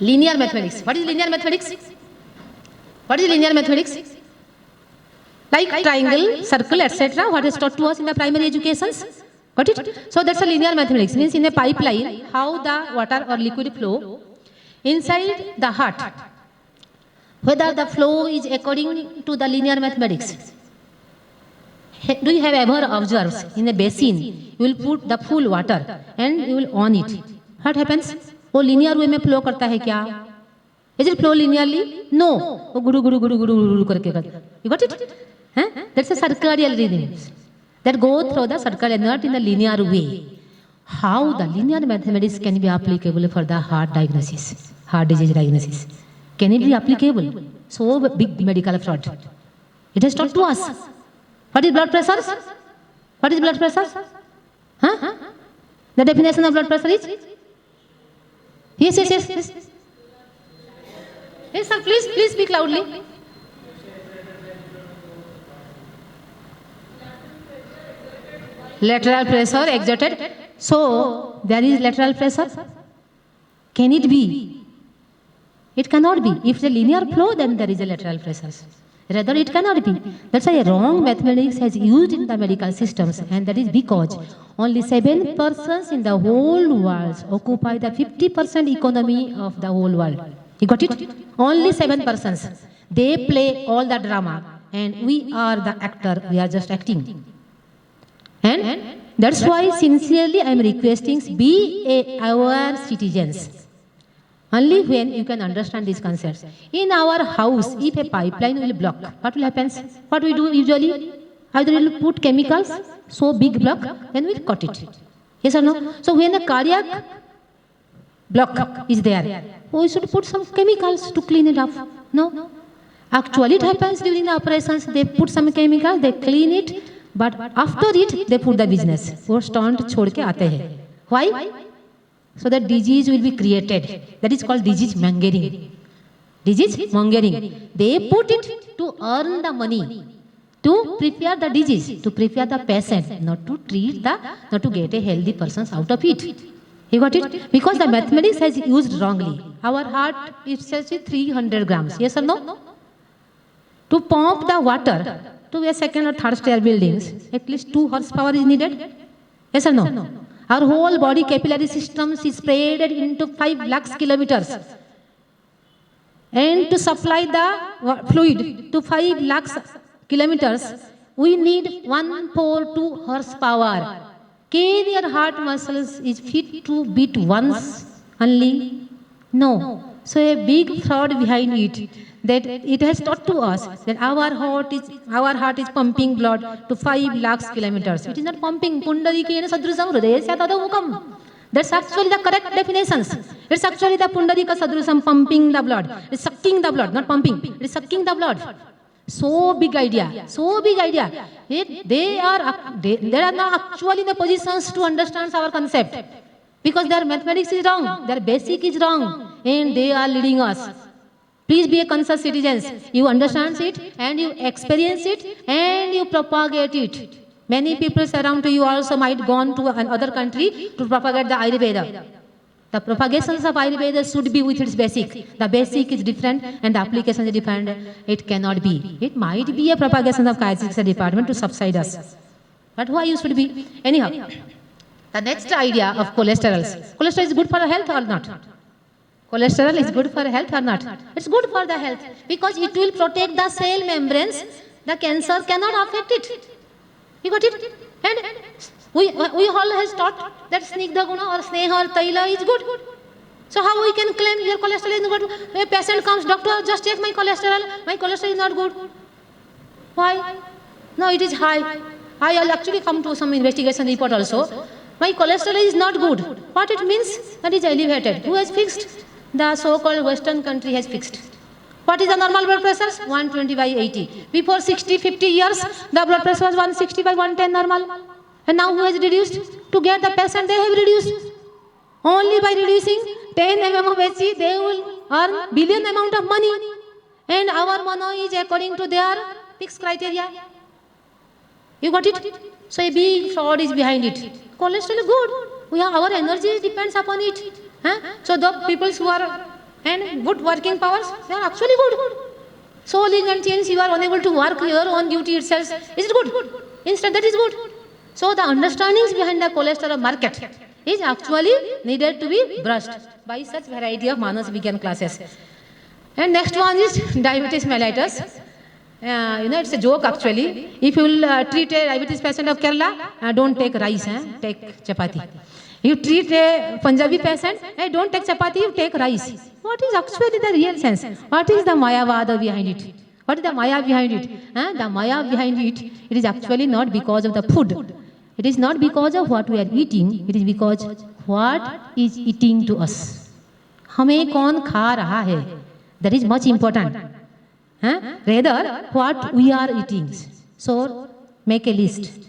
linear mathematics. What is linear mathematics? What is linear mathematics? Like triangle, circle, etc. What is taught to us in the primary educations? Got it? So that's a linear mathematics. Means in a pipeline, how the water or liquid flow inside the heart. Whether the flow is according to the linear mathematics. Do you have ever observed in a basin, you will put the full water and you will on it. What happens? वो linear way में flow करता है क्या? Is it flow linearly? No. वो गुरु गुरु गुरु गुरु गुरु करके करता. You got it? That's a circular rhythm that go through the circle and not in the linear way. How the linear mathematics can be applicable for the heart diagnosis, heart disease diagnosis? Can it be applicable? So big medical fraud. It has taught to us. What is blood pressure? What is blood pressure? The definition of blood pressure is? Yes. Yes, sir, please speak loudly. lateral pressure exerted. So there is lateral pressure. Can it be? It cannot be. If it's a linear flow, then there is a lateral pressure. Rather, it cannot be. That's why wrong mathematics has used in the medical systems, and that is because only 7 persons in the whole world occupy the 50% economy of the whole world. You got it? Only 7 persons. They play all the drama, and we are the actor. We are just acting. And that's why sincerely I am requesting, be aware citizens. Only when you can understand these concepts. In our house, if a pipeline will block, what will happen? What we do usually? Either we will put chemicals, so big block, then we'll cut it. Yes or no? So when a cardiac block is there, we should put some chemicals to clean it up. No? Actually it happens during the operations, they put some chemical, they clean it, but after it, they put the business. वो stunt छोड़ के आते हैं. Why? So that disease will be created. That is called disease mongering. Disease mongering. They put it to earn the money, to prepare the disease, to prepare the patient, not to treat the, not to get a healthy person out of it. You got it? Because the mathematics has used wrongly. Our heart is 300 grams. Yes or no? To pump the water to a second or third stair buildings, at least 2 horsepower is needed. Yes or no? Our whole body capillary system is spread into 5 lakhs kilometers. And to supply the fluid to 5 lakhs kilometers, we need 142 horsepower. Can your heart muscles is fit to beat once only? No. So a big fraud behind it, that it has taught to us that our heart is pumping blood to 5 lakhs kilometers. It is not pumping. Pundarikena sadrusam hridayasya tadamukam. That's actually the correct definitions. It's actually the pundarika sadrusam pumping the blood. It's sucking the blood, not pumping. It's sucking the blood. So big idea. So big idea. They are not actually in the positions to understand our concept. Because their mathematics is wrong. Their basic is wrong. And they are leading us. Please be a conscious citizens. You understand it and you experience it and you propagate it. Many people around you also might go on to another country to propagate the Ayurveda. The propagations of Ayurveda should be with its basic. The basic is different and the application is different. It cannot be. It might be a propagation of Kayasika department to subside us. But why you should be? Anyhow, the next idea of cholesterol. Cholesterol is good for the health or not? Cholesterol is good for health or not? It's good for the health because it will protect the cell membranes. The cancer cannot affect it. You got it? And we all has taught that Snigdha Guna or Sneha or Taila is good. So how we can claim your cholesterol is good? A patient comes, doctor, just check my cholesterol. My cholesterol is not good. Why? No, it is high. I will actually come to some investigation report also. My cholesterol is not good. What it means? That is elevated. Who has fixed? The so-called Western country has fixed. What is the normal blood pressure? 120 by 80. Before 60, 50 years, the blood pressure was 160 by 110 normal. And now who has reduced? To get the patient, they have reduced. Only by reducing 10 mm of HG, they will earn billion amount of money. And our mono is according to their fixed criteria. You got it? So a big fraud is behind it. Cholesterol is good. Our energy depends upon it. So the people who are and good working powers, they are actually good. So lean and change, you are unable to work your own duty itself. Is it good? Instead, that is good. So the understandings behind the cholesterol market is actually needed to be brushed by such variety of Manas Vigyan classes. And next one is diabetes mellitus. It's a joke actually. If you will treat a diabetes patient of Kerala, don't take rice, take chapati. You treat a Punjabi patient, don't take chapati, you take rice. What is actually the real sense? What is the Mayavada behind it? What is the Maya behind it? The Maya behind it, it is actually not because of the food. It is not because of what we are eating, it is because what is eating to us. Hame kaun kha raha hai? That is much important. Rather, what we are eating. So, make a list.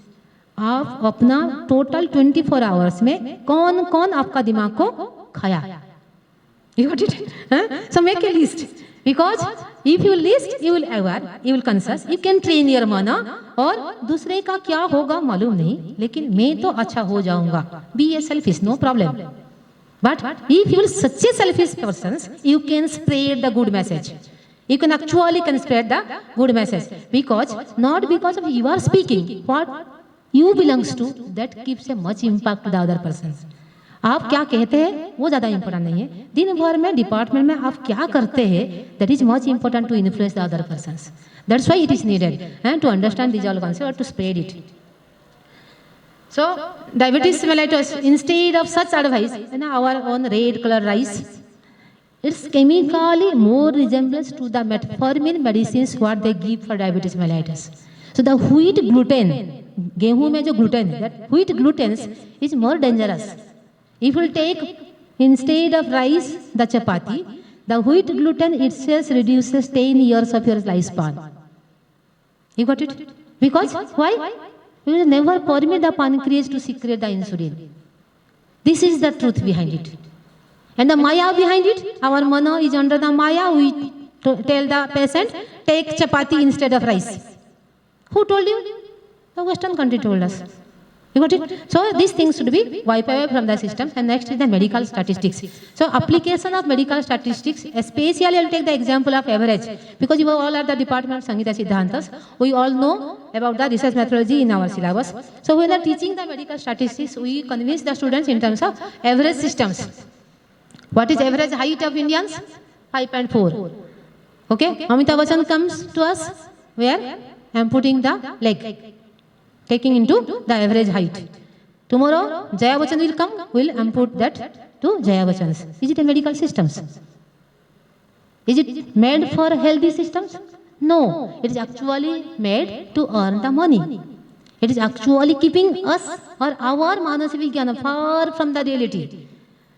आप अपना total 24 hours में कौन कौन आपका दिमाग को खाया. You got it? So make a list. Because if you list, you will aware, you will conscious, you can train your mana. और दूसरे का क्या होगा मालूम नहीं, लेकिन मैं तो अच्छा हो जाऊंगा. Be a selfish, no problem. But if you are such a selfish person, you can spread the good message. You can actually spread the good message, because not because of you are speaking, what you belongs to, that gives a much impact to the other person. आप क्या कहते हैं वो ज़्यादा important नहीं है, दिन भर में डिपार्टमेंट में आप क्या करते हैं, that is much important to influence the other persons. That's why it is needed and to understand this all concept और to spread it. So diabetes mellitus, instead of such advice, our own red color rice, it's chemically more resembles to the metformin medicines what they give for diabetes mellitus. So the wheat gluten, गेहूं में जो gluten है, that wheat gluten is more dangerous. If you take instead of rice the chapati, the wheat gluten itself reduces 10 years of your lifespan. You got it? Because why? We will never permit the pancreas to secrete the insulin. This is the truth behind it. And the maya behind it, our mana is under the maya. We tell the patient, take chapati instead of rice. Who told you? The Western country told us. You got it? So these things should be wiped away from the system. And next is the medical statistics. So application of medical statistics, especially I'll take the example of average, because you all are the department of Sangeeta Siddhantas. We all know about the research methodology in our syllabus. So when we are teaching the medical statistics, we convince the students in terms of average systems. What is average height of Indians? 5.4. Okay? Amitabh Bachchan comes to us where I am putting the leg, taking into the average height. Tomorrow, Jaya Bachchan will come, will impute that to Jaya Bachchan's. Is it a medical systems? Is it made for healthy systems? No, it is actually made to earn the money. It is actually keeping us or our Manasivigyan far from the reality.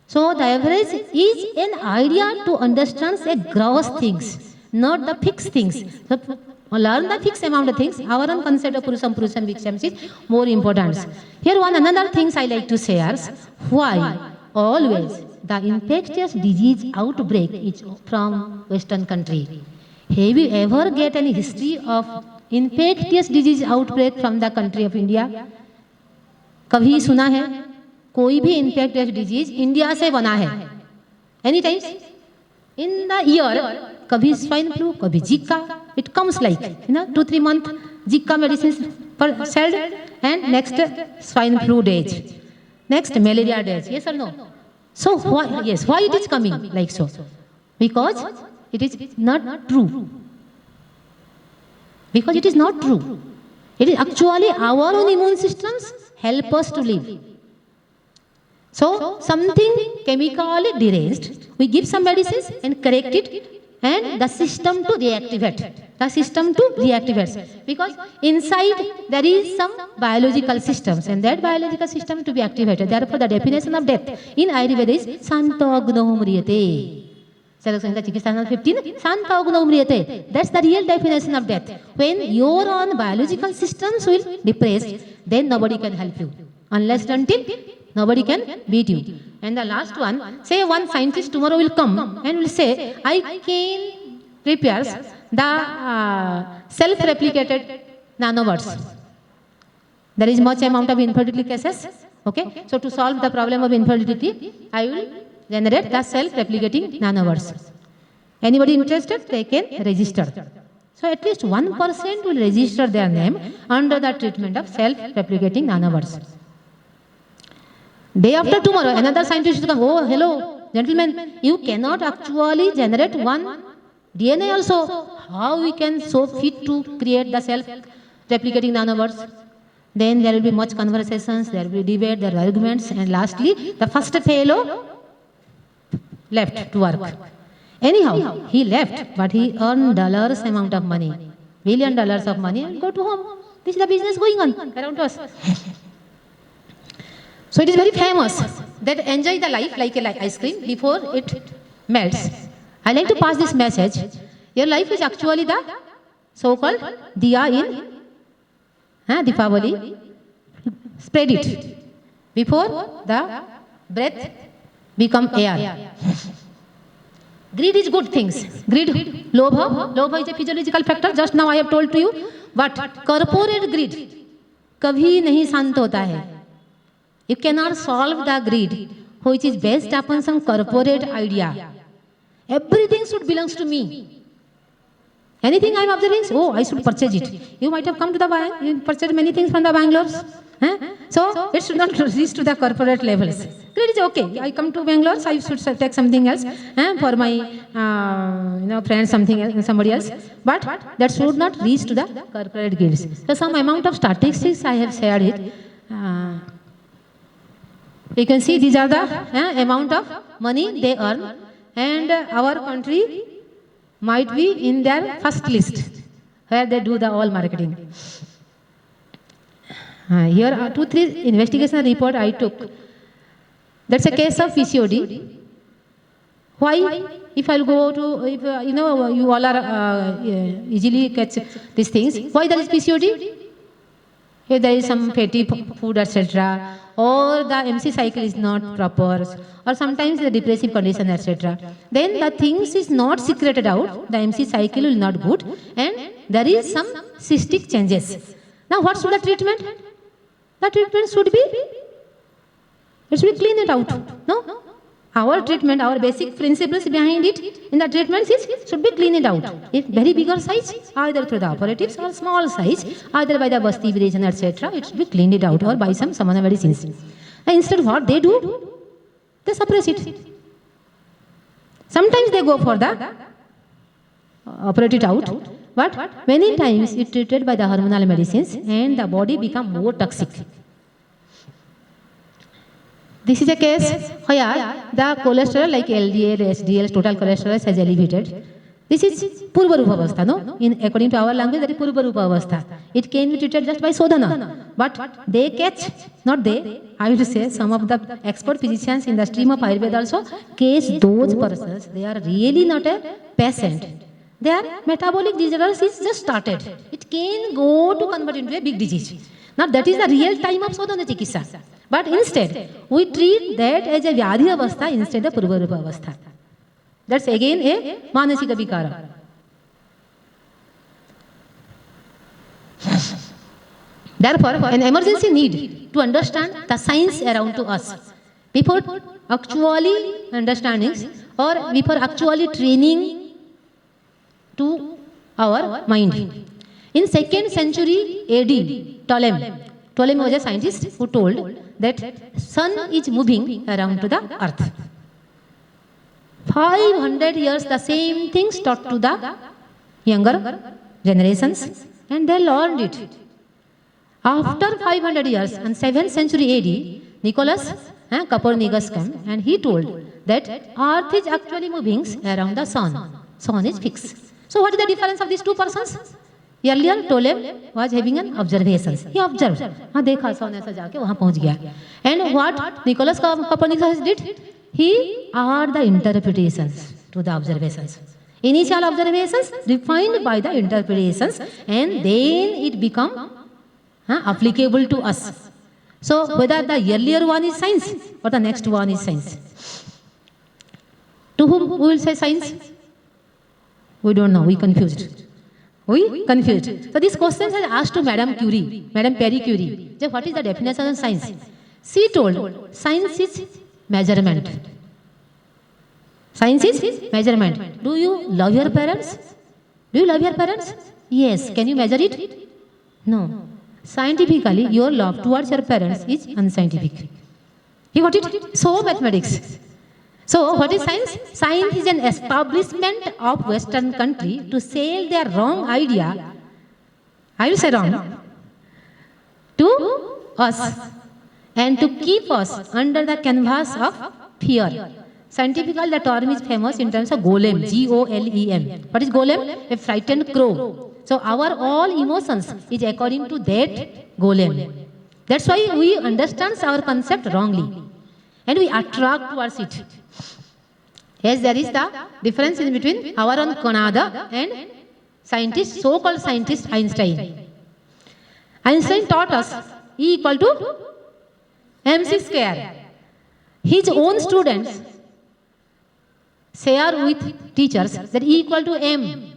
So the average is an idea to understand a gross things, not the fixed things. So, learn the fixed amount of things. Our own concept of Purusham Viksham is more important. Here one another things I like to share. Why always the infectious disease outbreak is from Western country. Have you ever get any history of infectious disease outbreak from the country of India? कभी सुना है कोई भी infectious disease India से बना है? Any times in the year, कभी swine flu, कभी Zika. It comes like 2-3 months Zika medicines per cell, and next swine flu days, next malaria days. Yes or no? So why, yes, why it is coming like so? Because it is not true. Because it is not true. It is actually our own immune systems help us to live. So something chemically deranged, we give some medicines and correct it, and the system to reactivate. The system to reactivate. Because inside there is some biological systems, and that biological system to be activated. Therefore, the definition of death in Ayurveda is Santogno Mriyate. 15, Santogno Mriyate. That's the real definition of death. When your own biological systems will depress, then nobody can help you. Unless until nobody can beat you. And the last one, say one scientist tomorrow will come and will say, I can prepare the self-replicated nanobots. There is much amount of infertility cases. Okay, so to solve the problem of infertility, I will generate the self-replicating nanobots. Anybody interested? They can register. So at least 1% will register their name under the treatment of self-replicating nanobots. Day after tomorrow, another scientist will come. Oh, hello, gentlemen, you cannot actually generate one DNA also. How we can so fit to create the self-replicating nanobots? Then there will be much conversations, there will be debate, there will be arguments, and lastly, the first fellow left to work. Anyhow, he left, but he earned dollars amount of money, $1 billion of money, and go to home. This is the business going on around us. So it is very famous that enjoy the life like a ice cream before it melts. I like to pass this message. Your life is actually the so-called diya in Deepavali. Spread it before the breath become air. Greed is good things. Greed, lobha is a physiological factor. Just now I have told to you. But corporate greed कभी नहीं शांत होता है. You cannot solve the greed which is based upon some corporate idea. Everything should belongs to me. Anything I am observing, oh, I should purchase it. You might have come to the bank, you purchased many things from the Bangalore. So it should not reach to the corporate levels. Greed is okay. I come to Bangalore, so I should take something else for my friend, somebody else. But that should not reach to the corporate greeds. So some amount of statistics I have shared it. You can see these are the amount of money they earn, and our country might be in their first list where they do the all marketing. Here are 2-3 investigation report I took. That's a case of PCOD. Why? If I'll go to, if you all are easily catch these things. Why there is PCOD? If there is some fatty food, etc., or the MC cycle is not proper, or sometimes the depressive condition, etc., then the things is not secreted out, the MC cycle will not good, and there is some cystic changes. Now what should the treatment? The treatment should be, it should be clean it out. No? Our treatment, our basic principles behind it in the treatment is should be clean it out. If very bigger size, either through the operatives, or small size, either by the Basti Virajana, etc., it should be cleaned it out, or by some other medicines. And instead what they do, they suppress it. Sometimes they go for the operate it out, but many times it treated by the hormonal medicines and the body become more toxic. This is a case where the cholesterol like LDL, HDL, total cholesterol has elevated. This is Purva Rupa Avastha, no? According to our language, that is Purva Rupa Avastha. It can be treated just by Sodhana. But they catch, not they, I will say some of the expert physicians in the stream of Ayurveda also catch those persons. They are really not a patient. Their metabolic disorders is just started. It can go to convert into a big disease. Now that is the real time of Sodhana Chikitsa. But instead, we treat that as a Vyadhi Avastha instead of Purva Rupa Avastha. That's again a Manasika Vikara. Therefore, an emergency need to understand the science around to us before actually understanding or before actually training to our mind. In 2nd century AD, Ptolemy was a scientist who told that sun is moving around to the earth. 500 years the same things taught to the younger generations and they learned it. After 500 years, in 7th century AD, Nicholas Copernicus came and he told that earth is actually moving around the sun. Sun is fixed. So what is the difference of these two persons? Earlier, Ptolemy was having an observations. He observed. देखा sun ऐसा जाके वहाँ पहुँच गया. And what Nicholas Copernicus did? He added the interpretations to the observations. Initial observations defined by the interpretations, and then it become applicable to us. So whether the earlier one is science or the next one is science. To whom we will say science? We don't know. We confused. So these questions are asked to Madame Pierre Curie. So what is the definition of science? She told, science is measurement. Science is measurement. Do you love your parents? Do you love your parents? Yes. Can you measure it? No. Scientifically, your love towards your parents is unscientific. You got it? So mathematics. So what is science? Science is an establishment of Western country to sell their wrong idea. I will say wrong. To us. And to keep us under the canvas of fear. Scientifically, the term is famous in terms of golem, G-O-L-E-M. What is golem? A frightened crow. So our all emotions is according to that golem. That's why we understand our concept wrongly. And we attract towards it. Yes, there is the difference in between our own Kanada and scientist, so-called scientist Einstein. Einstein taught us E equal to MC square. His own students share with teachers that E equal to m.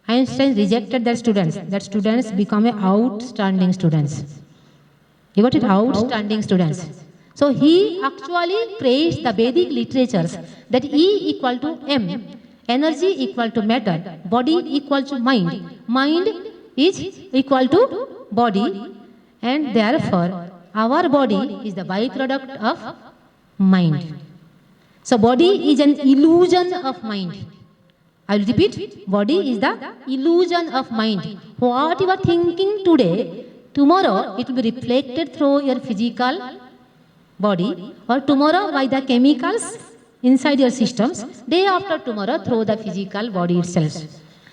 Einstein rejected that students. That students become a outstanding students. You got it? Outstanding students. So he actually praised the Vedic literatures that E equal to m, energy equal to matter, body equal to mind, mind is equal to body, and therefore our body is the byproduct of mind. So body is an illusion of mind. I will repeat, body is the illusion of mind. What you are thinking today, tomorrow it will be reflected through your physical body, or tomorrow by the chemicals inside your systems, day after tomorrow through the physical body itself.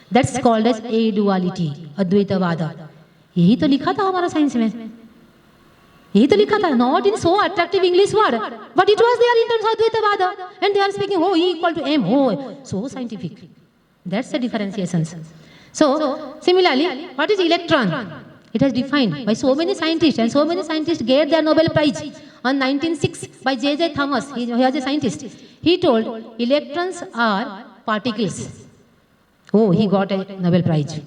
That's called as a-duality, Advaitavada. यही तो लिखा था हमारा science में, यही तो लिखा था, not in so attractive English word, but it was there in terms of Advaitavada, and they are speaking, oh, E equal to m, oh, so scientific. That's the differentiation. So, similarly, what is electron? It has defined by so many scientists, and so many scientists get their Nobel Prize. On 1906 by J.J. Thomas, he was a scientist. He told electrons are particles. Oh, he got a Nobel Prize.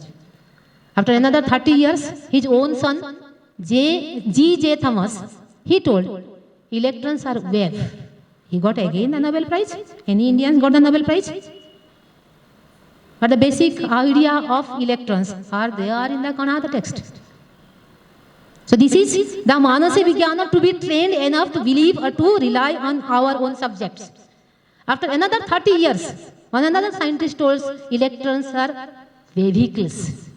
After another 30 years, his own son, G.J. Thomas, he told electrons are wave. He got again the Nobel Prize. Any Indians got the Nobel Prize? But the basic idea of electrons are there in the Kanada text. So this is the Manasya Vijnana to be trained enough to believe or to rely on our own subjects. After another 30 years, one another scientist told electrons are vehicles.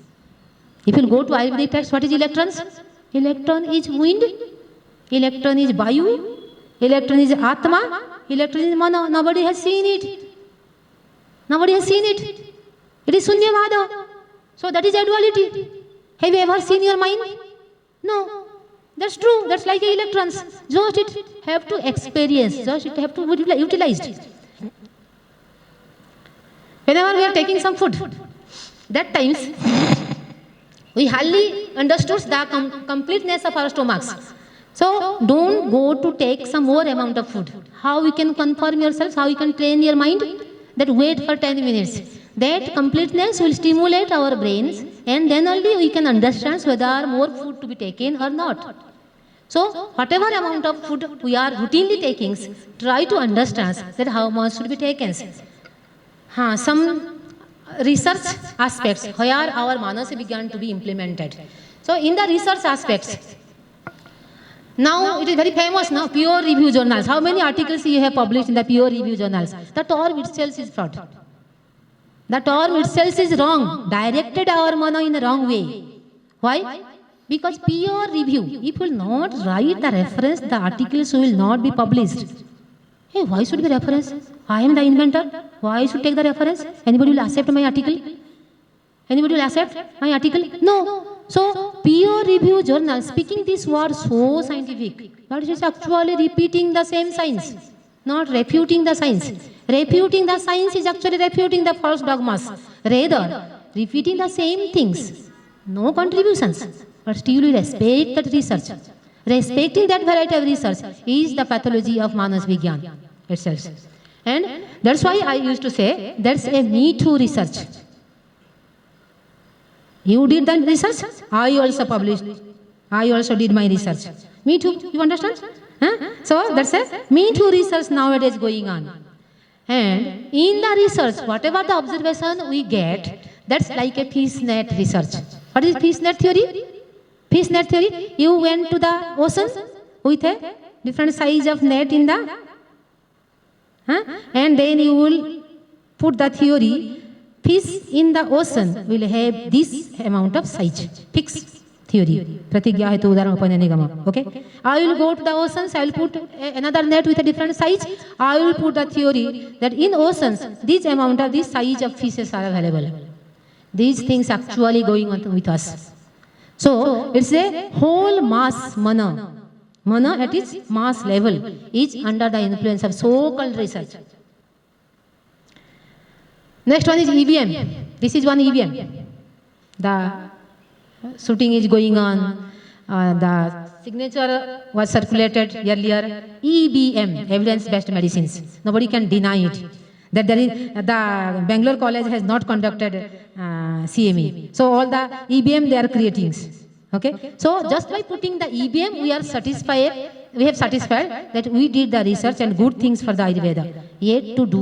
If you go to Ayurvedic text, what is electrons? Electron is wind, electron is Vayu, electron is Atma, electron is Mana. Nobody has seen it. Nobody has seen it. It is Sunyavada. So that is a duality. Have you ever seen your mind? No. That's true. That's like electrons. Just it have to experience. Just it have to be utilized. Whenever we are taking some food, that times we hardly understood the completeness of our stomachs. So don't go to take some more amount of food. How you can confirm yourself? How you can train your mind? That wait for 10 minutes. That completeness will stimulate our brains, and then only we can understand whether more food to be taken or not. So whatever amount of food we are routinely taking, try to understand that how much should be taken. Some research aspects where our Manasya began to be implemented. So in the research aspects, now it is very famous now, peer review journals. How many articles you have published in the peer review journals? The term itself is fraud. The term itself is wrong, directed our mana in the wrong way. Why? Because peer review, if you will not write the reference, the articles will not be published. Hey, why should be reference? I am the inventor. Why should take the reference? Anybody will accept my article? Anybody will accept my article? No. So, peer review journal, speaking this word so scientific, but it is actually repeating the same science, not refuting the science. Refuting the science is actually refuting the false dogmas. Rather, repeating the same things, no contributions, but still we respect that research. Respecting that variety of research is the pathology of Manas Vigyan itself. And that's why I used to say, that's a Me Too research. You did that research, I also published, I also did my research. Me too, you understand? So that's a Me Too research nowadays going on. And in the research, whatever the observation we get, that's like a fish net research. What is fish net theory? Fish net theory, you went to the ocean with a different size of net in the, and then you will put the theory, fish in the ocean will have this amount of size, fixed theory. Pratigya hai to udaharan upanya nigama. Okay? I will go to the oceans, I will put another net with a different size. I will put the theory that in oceans, this amount of this size of fishes are available. These things actually going on with us. So, it's a whole mass mana. Mana at its mass level is under the influence of so-called research. Next one is EVM. This is one EVM. The shooting is going on. The signature was circulated earlier. EBM, evidence-based medicines. Nobody can deny it. that there is the Bangalore College has not conducted CME. So all the EBM they are creating. Okay. So just by putting the EBM, we are satisfied. We have satisfied that we did the research and good things for the Ayurveda. Yet to do.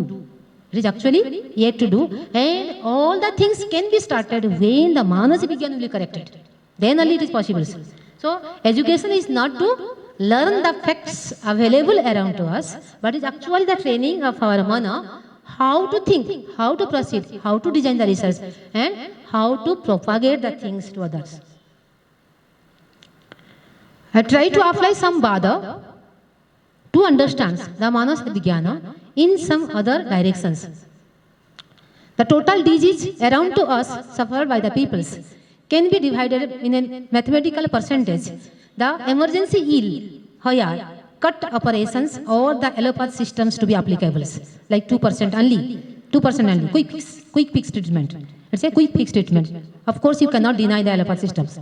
It is actually yet to do, and all the things can be started when the Manas Vigyan will be corrected. Then only it is possible. So education is not to learn the facts available around to us, but is actually the training of our mana, how to think, how to proceed, how to design the research, and how to propagate the things to others. I try to apply some Bada to understand the Manas Vijnana in some other directions. The total disease around to us suffered by the peoples can be divided in a mathematical percentage. The emergency ill, higher, cut operations or the allopath systems to be applicable, like 2% only, 2% only, quick fix treatment. It's a quick fix treatment. Of course, you cannot deny the allopath systems.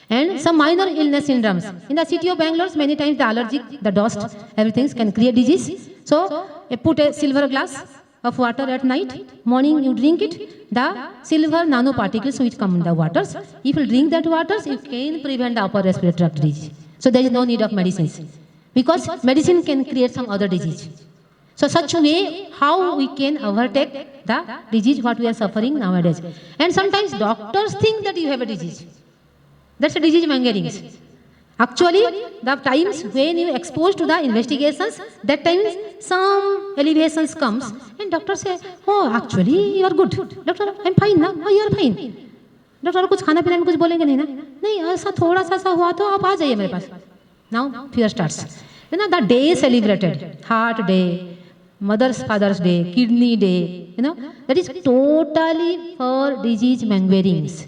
And some minor illness syndromes. In the city of Bangalore, many times the allergic, the dust, everything can create disease. So, you put a silver glass of water at night, morning you drink it, the silver nanoparticles which come in the waters, if you drink that waters, you can prevent the upper respiratory tract disease. So, there is no need of medicines. Because medicine can create some other disease. So, such a way, how we can overtake the disease what we are suffering nowadays. And sometimes doctors think that you have a disease. That's a disease mongering. Actually, the times when you exposed to the investigations, that times some elevations comes and doctor say, oh, actually you are good. Doctor, I'm fine now. Oh, you are fine. Doctor, कुछ खाना पीना में कुछ बोलेंगे नहीं ना? नहीं ऐसा थोड़ा सा हुआ तो आप आ जाइए मेरे पास. Now fear starts. You know the day celebrated, Heart Day, Mother's Father's Day, Kidney Day. You know that is totally for disease mangerings.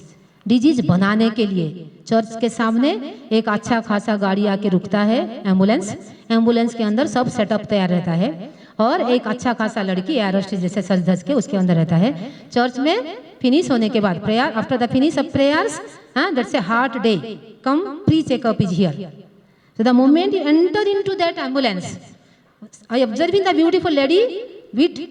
Disease बनाने के लिए चर्च के सामने एक अच्छा खासा गाड़ी आके रुकता है, एम्बुलेंस के अंदर सब सेटअप तैयार रहता है और एक अच्छा खासा लड़की एयरोस्टेज जैसे सज धज के उसके अंदर रहता है. चर्च में फिनिश होने के बाद prayer, after the finish off prayers, that's a heart day, come pre checkup is here. So the moment you enter into that ambulance, I observing the beautiful lady with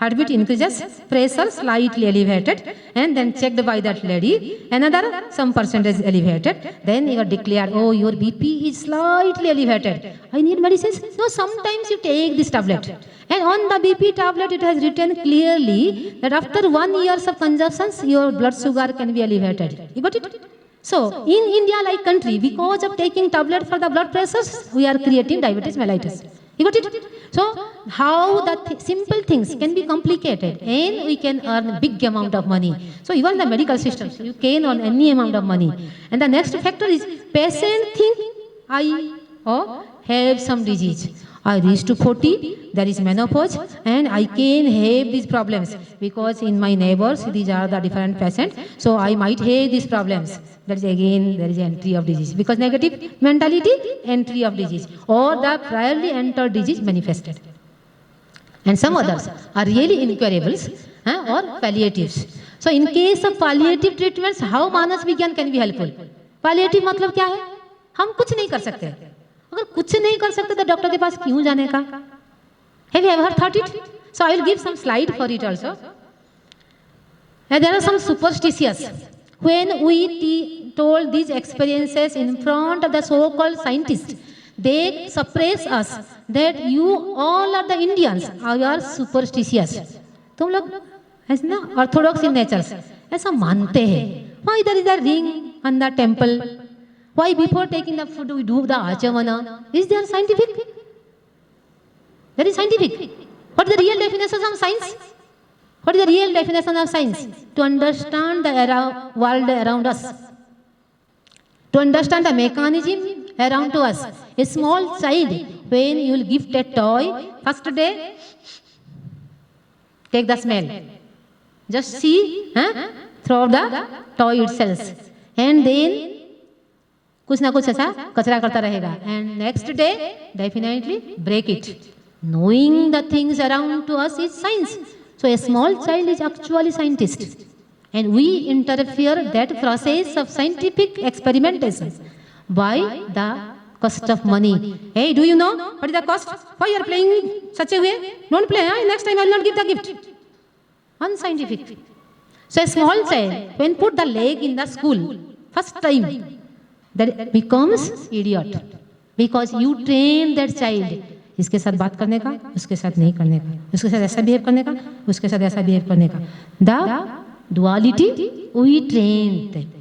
heartbeat increases, pressure slightly elevated, and then checked by that lady, another some percentage elevated, then you are declared, oh, your BP is slightly elevated. I need medicines? No, sometimes you take this tablet. And on the BP tablet, it has written clearly that after 1 year of consumption, your blood sugar can be elevated. You got it? So, in India like country, because of taking tablet for the blood pressures, we are creating diabetes mellitus. You got it? So, how the simple things can be complicated and we can earn big amount of money. So, even the medical systems, you can earn any amount of money. And the next factor is patient think I have some disease. I reach to 40, there is menopause and I can have these problems because in my neighbors, these are the different patients. So, I might have these problems. That is again, there is entry of disease. Because negative mentality, entry of disease. Or the priorly entered disease manifested. And some others are really incurables or palliatives. So, in case of palliative treatments, how Manas Vigyan can be helpful? Palliative मतलब क्या है? हम कुछ नहीं कर सकते. अगर कुछ नहीं कर सकते तो डॉक्टर के पास क्यों जाने का? Have you ever thought it? So, I will give some slide for it also. And there are some superstitious. When we told these experiences in front of the so-called scientists, they suppress us that you all are the Indians, you are superstitious. तुम लोग ऐसे ना orthodox in nature, ऐसा मानते हैं. Why there is a ring on the temple? Why before taking the food we do the achavana? Is there scientific? There is scientific. What is the real definition of science? What is the real definition of science? To understand the world around us. To understand the mechanism around to us. A small child, when you will gift a toy, first day, take the smell. Just see through the toy itself. And then, कुछ ना कुछ ऐसा कचरा करता रहेगा. And next day, definitely break it. Knowing the things around to us is science. So a small child is actually scientist. And we interfere that process of scientific experimentation by the cost of money. Hey, do you know what is the cost? Why you are playing such a way? Don't play, huh? Next time I will not give the gift. Unscientific. So a small child, when put the leg in the school, first time, that becomes idiot. Because you train that child. इसके साथ बात करने का, उसके साथ नहीं करने का, उसके साथ ऐसा बिहेव करने का, उसके साथ ऐसा बिहेव करने का. The duality we train them.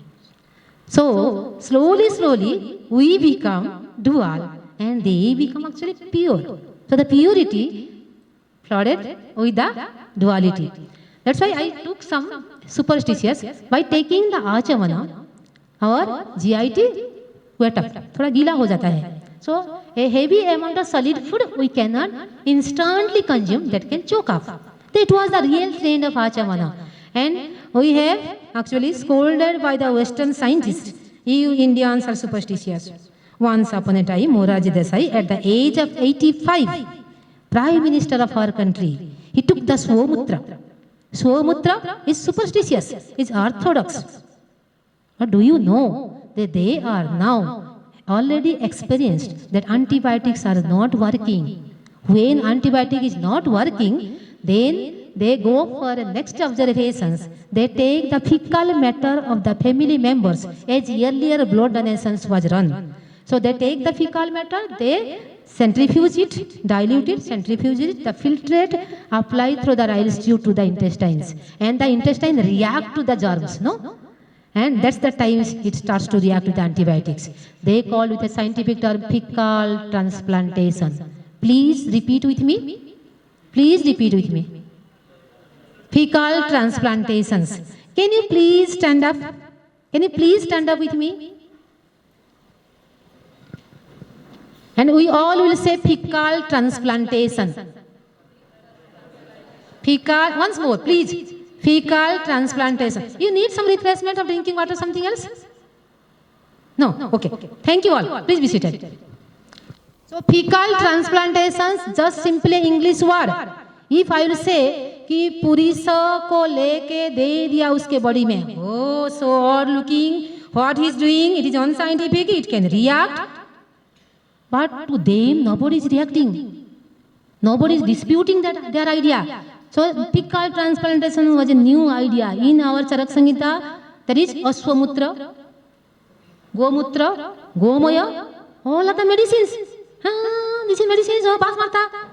So slowly we become dual and they become actually pure. So the purity flooded with the duality. That's why I took some superstitious by taking the Achamana और GIT wet up, थोड़ा गीला हो जाता है. So a heavy amount of solid food we cannot instantly consume, that can choke up. That was the real trend of Achamana. And we have actually scolded by the Western scientists. You Indians are superstitious. Once upon a time, Morarji Desai, at the age of 85, Prime Minister of our country, he took the Swamutra. Swamutra is superstitious, is orthodox. But do you know that they are now already experienced that antibiotics are not working? When antibiotic is not working, then they go for the next observations. They take the fecal matter of the family members as earlier blood donations was run. So they take the fecal matter, they centrifuge it, dilute it, centrifuge it, the filtrate, apply through the Ryle's tube to the intestines. And the intestine react to the germs, no? And that's the time it starts to react with the antibiotics. They call with a scientific term fecal transplantation. Please repeat with me. Please repeat with me. Fecal transplantations. Can you please stand up? Can you please stand up with me? And we all will say fecal transplantation. Fecal, once more, please. Fecal transplantation. You need some refreshment of drinking water, something else? No? Okay. Thank you all. Please be seated. So fecal transplantations, just simply English word. If I will say कि पुरुष को लेके दे दिया उसके body में, oh, so odd looking, what he is doing, it is unscientific, it can react. But to them, nobody is reacting. Nobody is disputing that their idea. So fecal transplantation was a new idea. In our Charak Samhita, there is Aswamutra, Gomutra, Gomaya, all of the medicines. This is medicines, pass martha.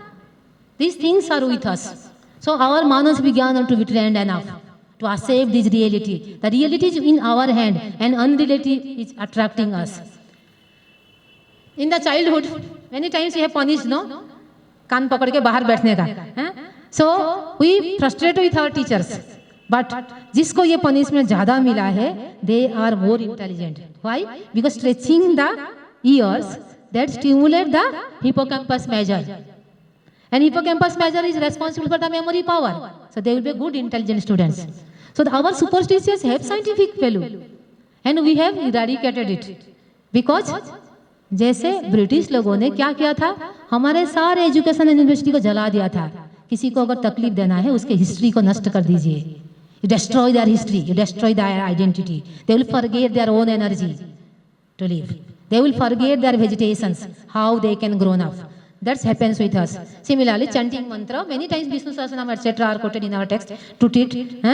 These things are with us. So our Manas began to be trained enough to accept this reality. The reality is in our hand and unreality is attracting us. In the childhood, many times we have punished, no? कान पकड़ के बाहर बैठने का. So we frustrate with our teachers. But जिसको ये punishment ज़्यादा मिला है, they are more intelligent. Why? Because stretching the ears that stimulate the hippocampus major. And hippocampus major is responsible for the memory power. So they will be good intelligent students. So our superstitions have scientific value. And we have eradicated it. Because जैसे British लोगों ने क्या किया था, हमारे सारे education university को जला दिया था. किसी को अगर तकलीफ देना है, उसके हिस्ट्री को नष्ट कर दीजिए. You destroy their history, you destroy their identity. They will forget their own energy to live. They will forget their vegetations, how they can grow up. That happens with us. Similarly, chanting mantra, many times Vishnu Sahasranam, etc. are quoted in our text to treat.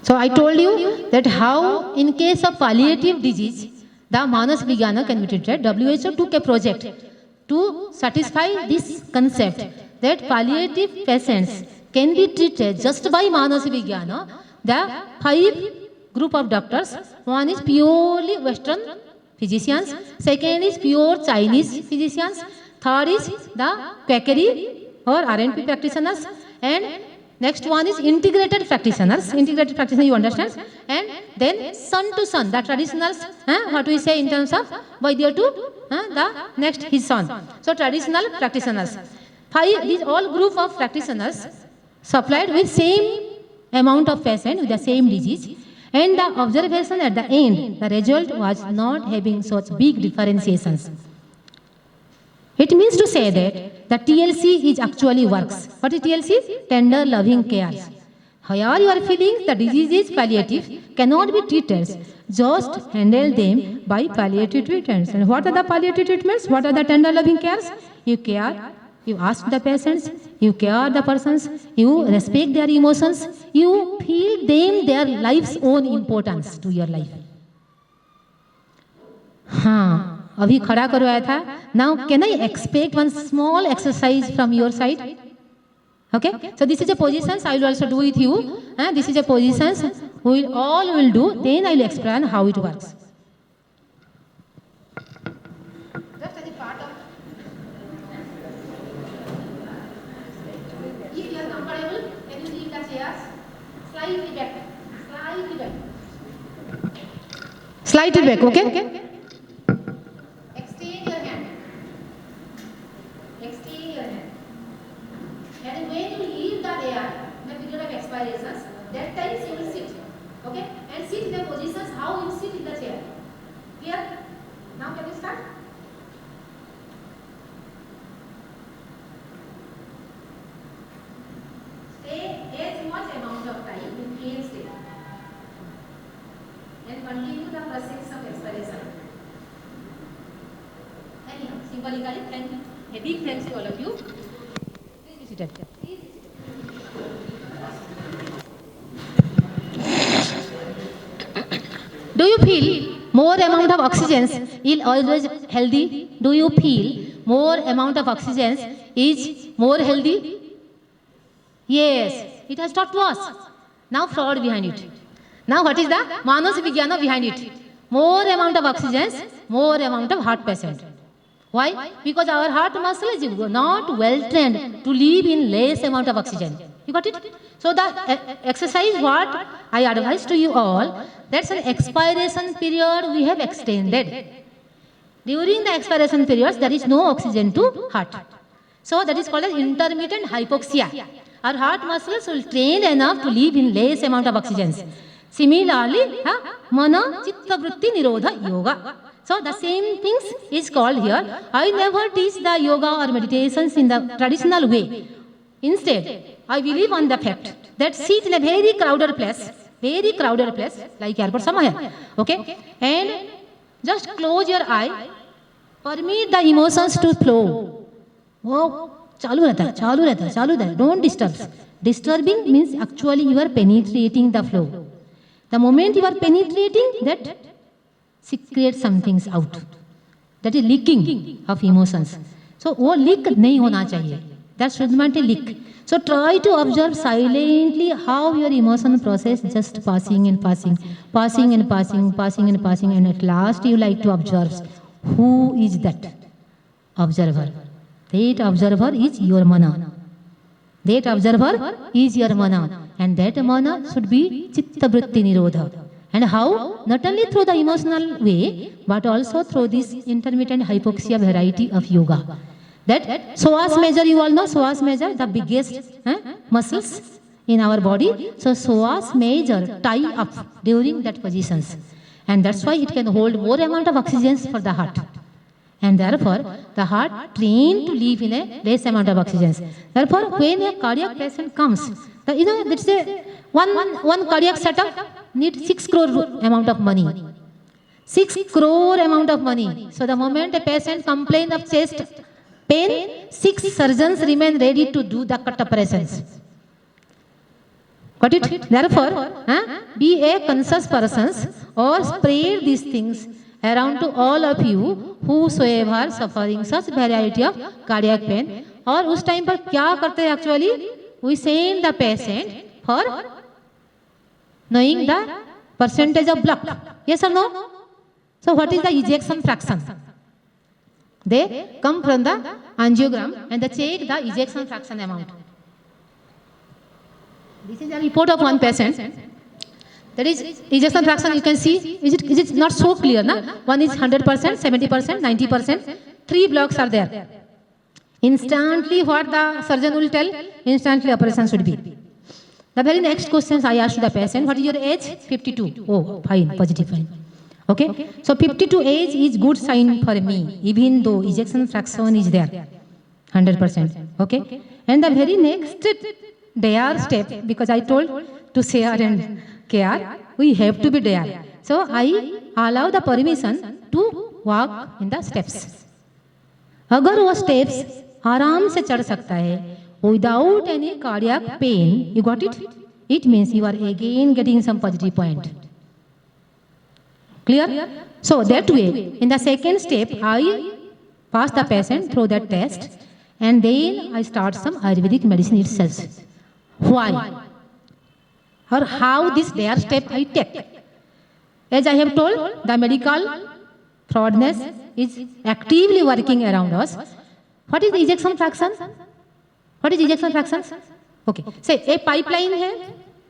So I told you that how in case of palliative disease, the Manas Vigyana can be treated. WHO took a project to satisfy this concept that palliative patients can be treated just by Manas Vigyana. The 5 group of doctors, one is purely Western physicians, second is pure Chinese physicians, third is the Quackery or RNP practitioners, and next one is integrated practitioners. Integrated practitioners, you understand? And then son to son, the traditionals, what we say in terms of Vaidya to the next his son. So traditional practitioners. 5, these all group of practitioners supplied with same amount of patient with the same disease. And the observation at the end, the result was not having such big differentiations. It means to say that the TLC is actually works. What is TLC? Tender loving care. Here you are feeling the disease is palliative, cannot be treated. Just handle them by palliative treatments. And what are the palliative treatments? What are the tender loving cares? You care, you ask the patients, you care the persons, you respect their emotions, you feel them their life's own importance to your life. हाँ, अभी खड़ा करवाया था. Now can I expect one small exercise from your side? Okay, so this is a position I will also do with you. This is a position we will all will do. Then I will explain how it works. Just as a part of. If you are comfortable, can you leave the chairs slightly back, slightly back, slightly back. Okay. Extend your hand. Extend your hand. And when you leave the air, the period of expirations, that time you will sit. Okay? And sit in the positions how you sit in the chair. Clear? Now can you start? Stay as much amount of time you can stay. And continue the process of expiration. Anyhow, symbolically, thank you. A big thanks to all of you. Please be seated. Do you feel more amount of oxygen is always healthy? Do you feel more amount of oxygen is more healthy? Yes, it has taught to us. Now fraud behind it. Now what is the Manas Vigyana behind it? More amount of oxygen, more amount of heart patient. Why? Because our heart muscle is not well trained to live in less amount of oxygen. You got it? So the exercise what I advise to you all, that's an expiration period we have extended. During the expiration periods, there is no oxygen to heart. So that is called as intermittent hypoxia. Our heart muscles will train enough to live in less amount of oxygen. Similarly, Mana Chitta Vritti Nirodha Yoga. So the same things is called here. I never teach the yoga or meditations in the traditional way. Instead, I believe on the fact that sit in a very crowded place like airport somewhere. Okay? And just close your eye, permit the emotions to flow. Oh, chalu rehta. Don't disturb. Disturbing means actually you are penetrating the flow. The moment you are penetrating, that secretes some things out. That is leaking of emotions. So, वो leak नहीं होना चाहिए. That should not be leak. So, try to observe silently how your emotion process just passing and passing, and at last you like to observe who is that observer. That observer is your mana. That observer is your mana. And that mana should be Chitta Vritti Nirodha. And how? Not only through the emotional way, but also through this intermittent hypoxia variety of yoga. That psoas major, you all know psoas major, the biggest muscles in our body. So psoas major tie up during that positions. And that's why it can hold more amount of oxygen for the heart. And therefore, the heart trained to live in a less amount of oxygen. Therefore, when a cardiac patient comes, let's say one cardiac setup needs 6 crore amount of money. 6 crore amount of money. So the moment a patient complains of chest pain, 6 surgeons remain ready to do the cut operations. Got it? Therefore, be a conscious person or spread these things around to all of you whosoever are suffering such variety of cardiac pain. और उस time पर क्या करते हैं actually? We send the patient for knowing the percentage of blood. Yes or no? So what is the ejection fraction? They come from the angiogram and they check the ejection fraction amount. This is a report of one patient. That is ejection fraction, you can see, is it not so clear? Na? One is 100%, 70%, 90%. 3 blocks are there. Instantly what the surgeon will tell, instantly operation should be. The very next question I asked the patient, what is your age? 52. Oh, fine, positive, fine. Okay, so 52 age is good sign for me, even though ejection fraction is there, 100%. Okay, and the very next dare step, because I told to share and care, we have to be dare. So I allow the permission to walk in the steps. अगर वो steps आराम से चढ़ सकता है without any cardiac pain, you got it? It means you are again getting some positive point. Clear? So that way, in the second step, I pass the patient through that test, and then I start some Ayurvedic medicine itself. Why? Or how this dare step I take? As I have told, the medical fraudness is actively working around us. What is the ejection fraction? What is ejection fraction? Okay. Say a pipeline है,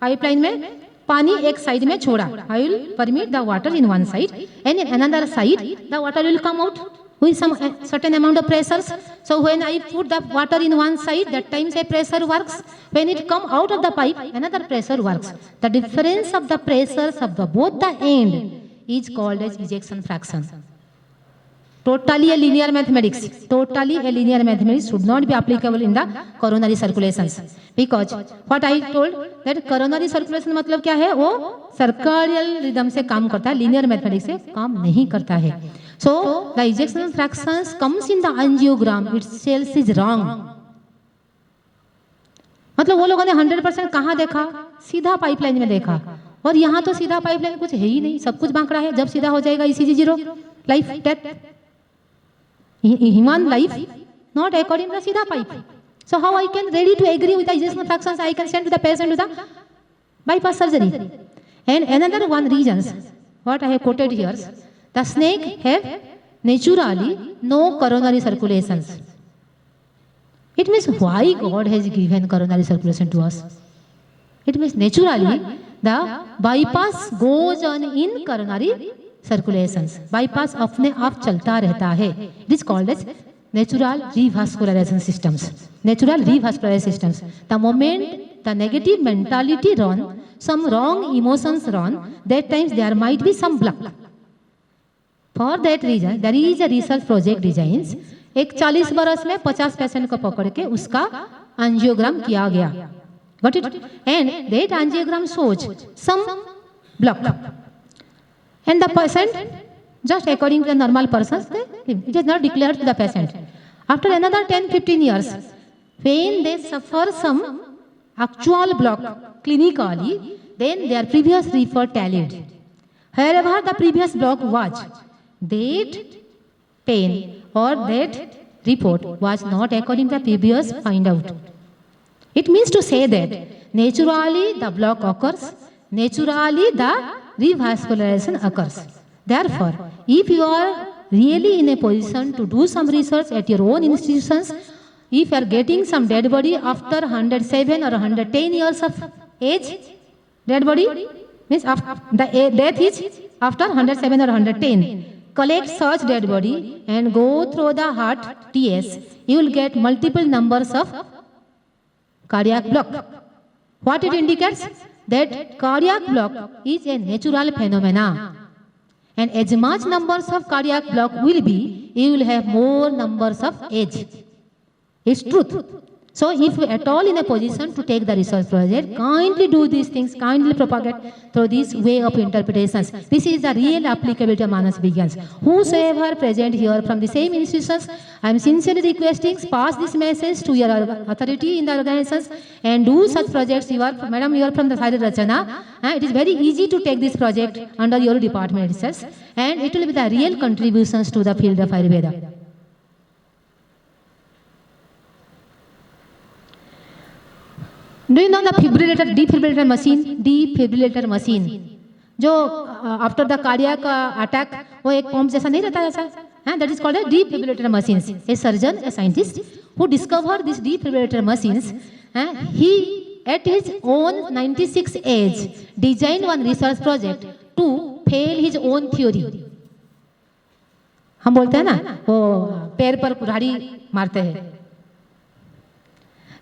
pipeline में पानी एक side में छोड़ा. I will permit the water in one side, and in another side the water will come out with some certain amount of pressures. So when I put the water in one side, that time say pressure works. When it come out of the pipe, another pressure works. The difference of the pressures of the both the end is called as ejection fraction. Totally a linear mathematics. Totally a linear mathematics should not be applicable in the coronary circulations. Because what I told that coronary circulation मतलब क्या है? वो circadian rhythm से काम करता है, linear mathematics से काम नहीं करता है. So the ejection fractions comes in the angiogram itself is wrong. मतलब वो लोगों ने 100% कहाँ देखा? सीधा पाइपलाइन में देखा. और यहाँ तो सीधा पाइपलाइन कुछ है ही नहीं, सब कुछ बांकड़ा है. जब सीधा हो जाएगा ECG 0, life death. Human life not according to the Siddha pipe. So how I can ready to agree with the ejection fractions? I can send to the patient to the bypass surgery. And another one reasons what I have quoted here, the snake have naturally no coronary circulations. It means why God has given coronary circulation to us? It means naturally the bypass goes on in coronary circulations. Bypass अपने आप चलता रहता है. It is called as natural revascularization systems. Natural revascularization systems. The moment the negative mentality run, some wrong emotions run, that times there might be some block. For that reason, there is a research project designs. एक 40 बरस में 50 patient को पकड़ के उसका angiogram किया गया. Got it? And that angiogram shows some block. And the patient, just according to the normal persons, it is not declared to the patient. After another 10-15 years, when they suffer some actual block clinically, then their previous report tallied. However, the previous block was, that pain or that report was not according to the previous find out. It means to say that naturally the block occurs, naturally the revascularization occurs. Therefore, if you are really in a position to do some research at your own institutions, if you are getting some dead body after 107 or 110 years of age, dead body means the death is after 107 or 110. Collect such dead body and go through the heart TS. You will get multiple numbers of cardiac block. What it indicates? That cardiac block is a natural phenomena. And as much numbers of cardiac block will be, you will have more numbers of age. It's truth. So if you at all in a position to take the research project, kindly do these things, kindly propagate through this way of interpretations. This is the real applicability of Manas Vigyans. Whosoever present here from the same institutions, I am sincerely requesting, pass this message to your authority in the organizations and do such projects. You are, Madam, you are from the Sari Rachana. It is very easy to take this project under your department itself, and it will be the real contributions to the field of Ayurveda. Do you know the defibrillator machine? Defibrillator machine. जो after the cardiac attack वो एक pump जैसा नहीं रहता ऐसा? That is called a defibrillator machines. A surgeon, a scientist who discovered this defibrillator machines, he at his own 96 age designed one research project to fail his own theory. हम बोलते हैं ना वो पैर पर कुल्हाड़ी मारते हैं.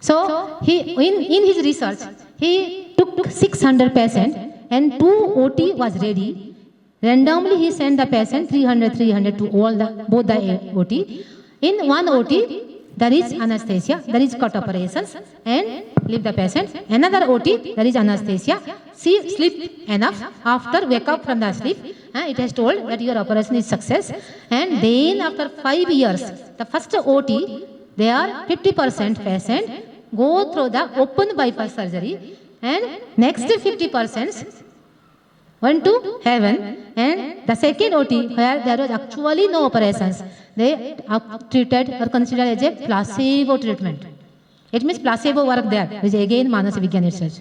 So he in his research he took 600 patients and 2 OT was ready. Randomly he sent the patient 300 to all both the OT. In one OT there is anesthesia, there is cut operations and leave the patient. Another OT, there is anesthesia. See, sleep enough. After wake up from the sleep, it has told that your operation is success. And then after 5 years, the first OT, they are 50% patient go through the open bypass surgery, and next 50% went to heaven, and the second OT where there was actually no operations, they are treated or considered as a placebo treatment. It means placebo work there, which is again Manas Vigyan research.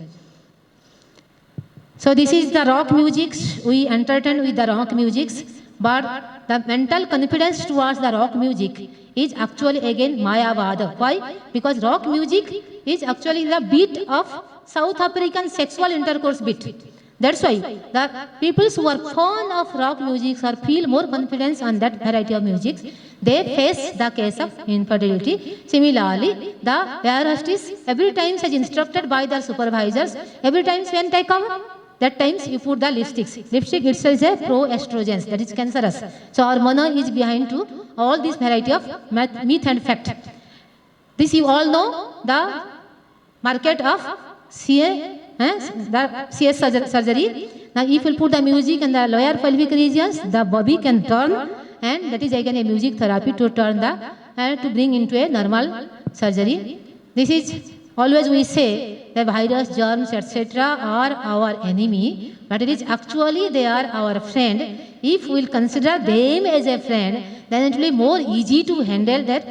So this is the rock musics. We entertain with the rock musics, but the mental confidence towards the rock music is actually again Mayavada. Why? Because rock music is actually the beat of South African sexual intercourse beat. That's why the people who are fond of rock music or feel more confidence on that variety of music, they face the case of infertility. Similarly, the air hostess every time is instructed by their supervisors, every time when they come, that times you put the lipsticks. Lipstick itself is a pro-estrogens, that is cancerous. So our mana is behind to all this variety of myth and fact. This you all know, the market of the CS surgery. Now if you put the music in the lower pelvic regions, the body can turn, and that is again a music therapy to turn the, to bring into a normal surgery. This is always we say the virus, germs, etc. are our enemy, but it is actually they are our friend. If we will consider them as a friend, then it will be more easy to handle that.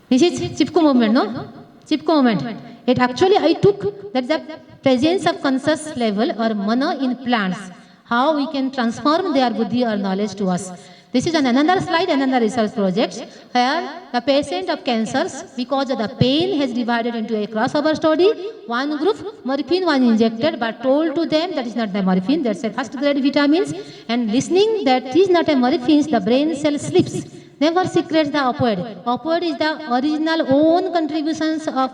This is Chipko movement, no? Chipko movement. It actually I took that the presence of conscious level or mana in plants, how we can transform their buddhi or knowledge to us. This is another slide, another research project where the patient of cancers, because of the pain has divided into a crossover study. One group, morphine was injected, but told to them that is not the morphine, that's a first grade vitamins. And listening that is not a morphine, the brain cell sleeps. Never secretes the opioid. Opioid is the original own contributions of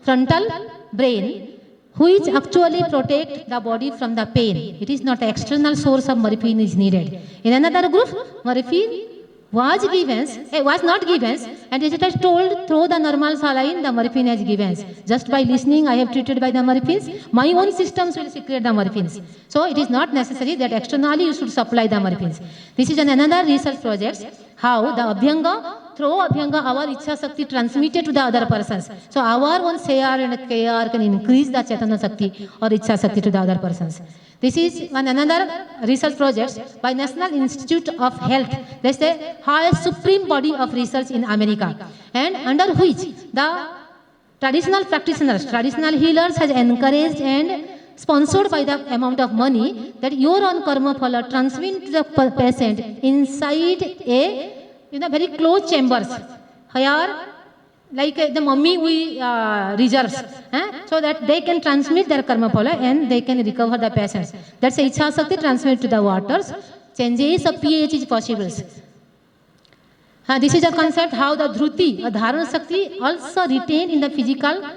frontal brain, which actually protect the body from the pain. It is not an external source of morphine is needed. In another group, morphine was given, was not given, and it is told through the normal saline, the morphine has given. Just by listening, I have treated by the morphines, my own systems will secrete the morphines. So it is not necessary that externally you should supply the morphines. This is another research project, how the Abhyanga, through Abhyanga, our Ichha Shakti transmitted to the other persons. So our own Sayar and Kayar can increase the Chaitanya Shakti or Ichha Shakti to the other persons. This is another research project by National Institute of Health. That's the highest supreme body of research in America, and under which the traditional practitioners, traditional healers has encouraged and sponsored by the amount of money that your own karma phala transmit to the patient inside a very closed chambers, where like the mummy we reserves, so that they can transmit their karma phala and they can recover the patients. That's a Ichha Shakti transmit to the waters. Changes of pH is possible. This is a concept how the Dhruti or Dharana Shakti also retain in the physical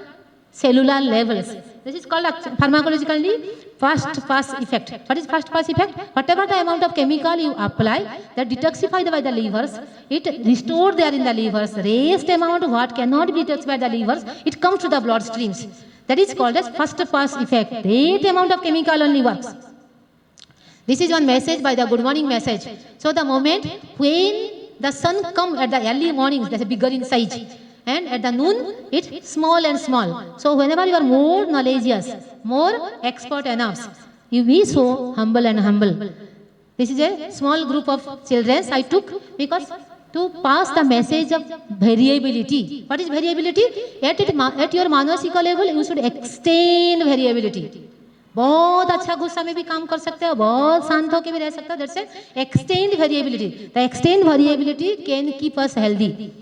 cellular levels. This is called pharmacologically first pass effect. What is first pass effect? Whatever the amount of chemical you apply that detoxified by the livers, it restored there in the livers. Rest amount what cannot be detoxified by the livers, it comes to the blood streams. That is called as first pass effect. That amount of chemical only works. This is one message by the good morning message. So the moment when the sun comes at the early mornings, that's bigger in size. And at the noon, it's small and small. So whenever you are more knowledgeous, more expert enough, you be so humble and humble. This is a small group of children I took because to pass the message of variability. What is variability? At your manasika level, you should extend variability. बहुत अच्छा गुस्सा में भी काम कर सकते हो, बहुत शांत होकर भी रह सकते हो. That's it. Extend variability. The extend variability can keep us healthy.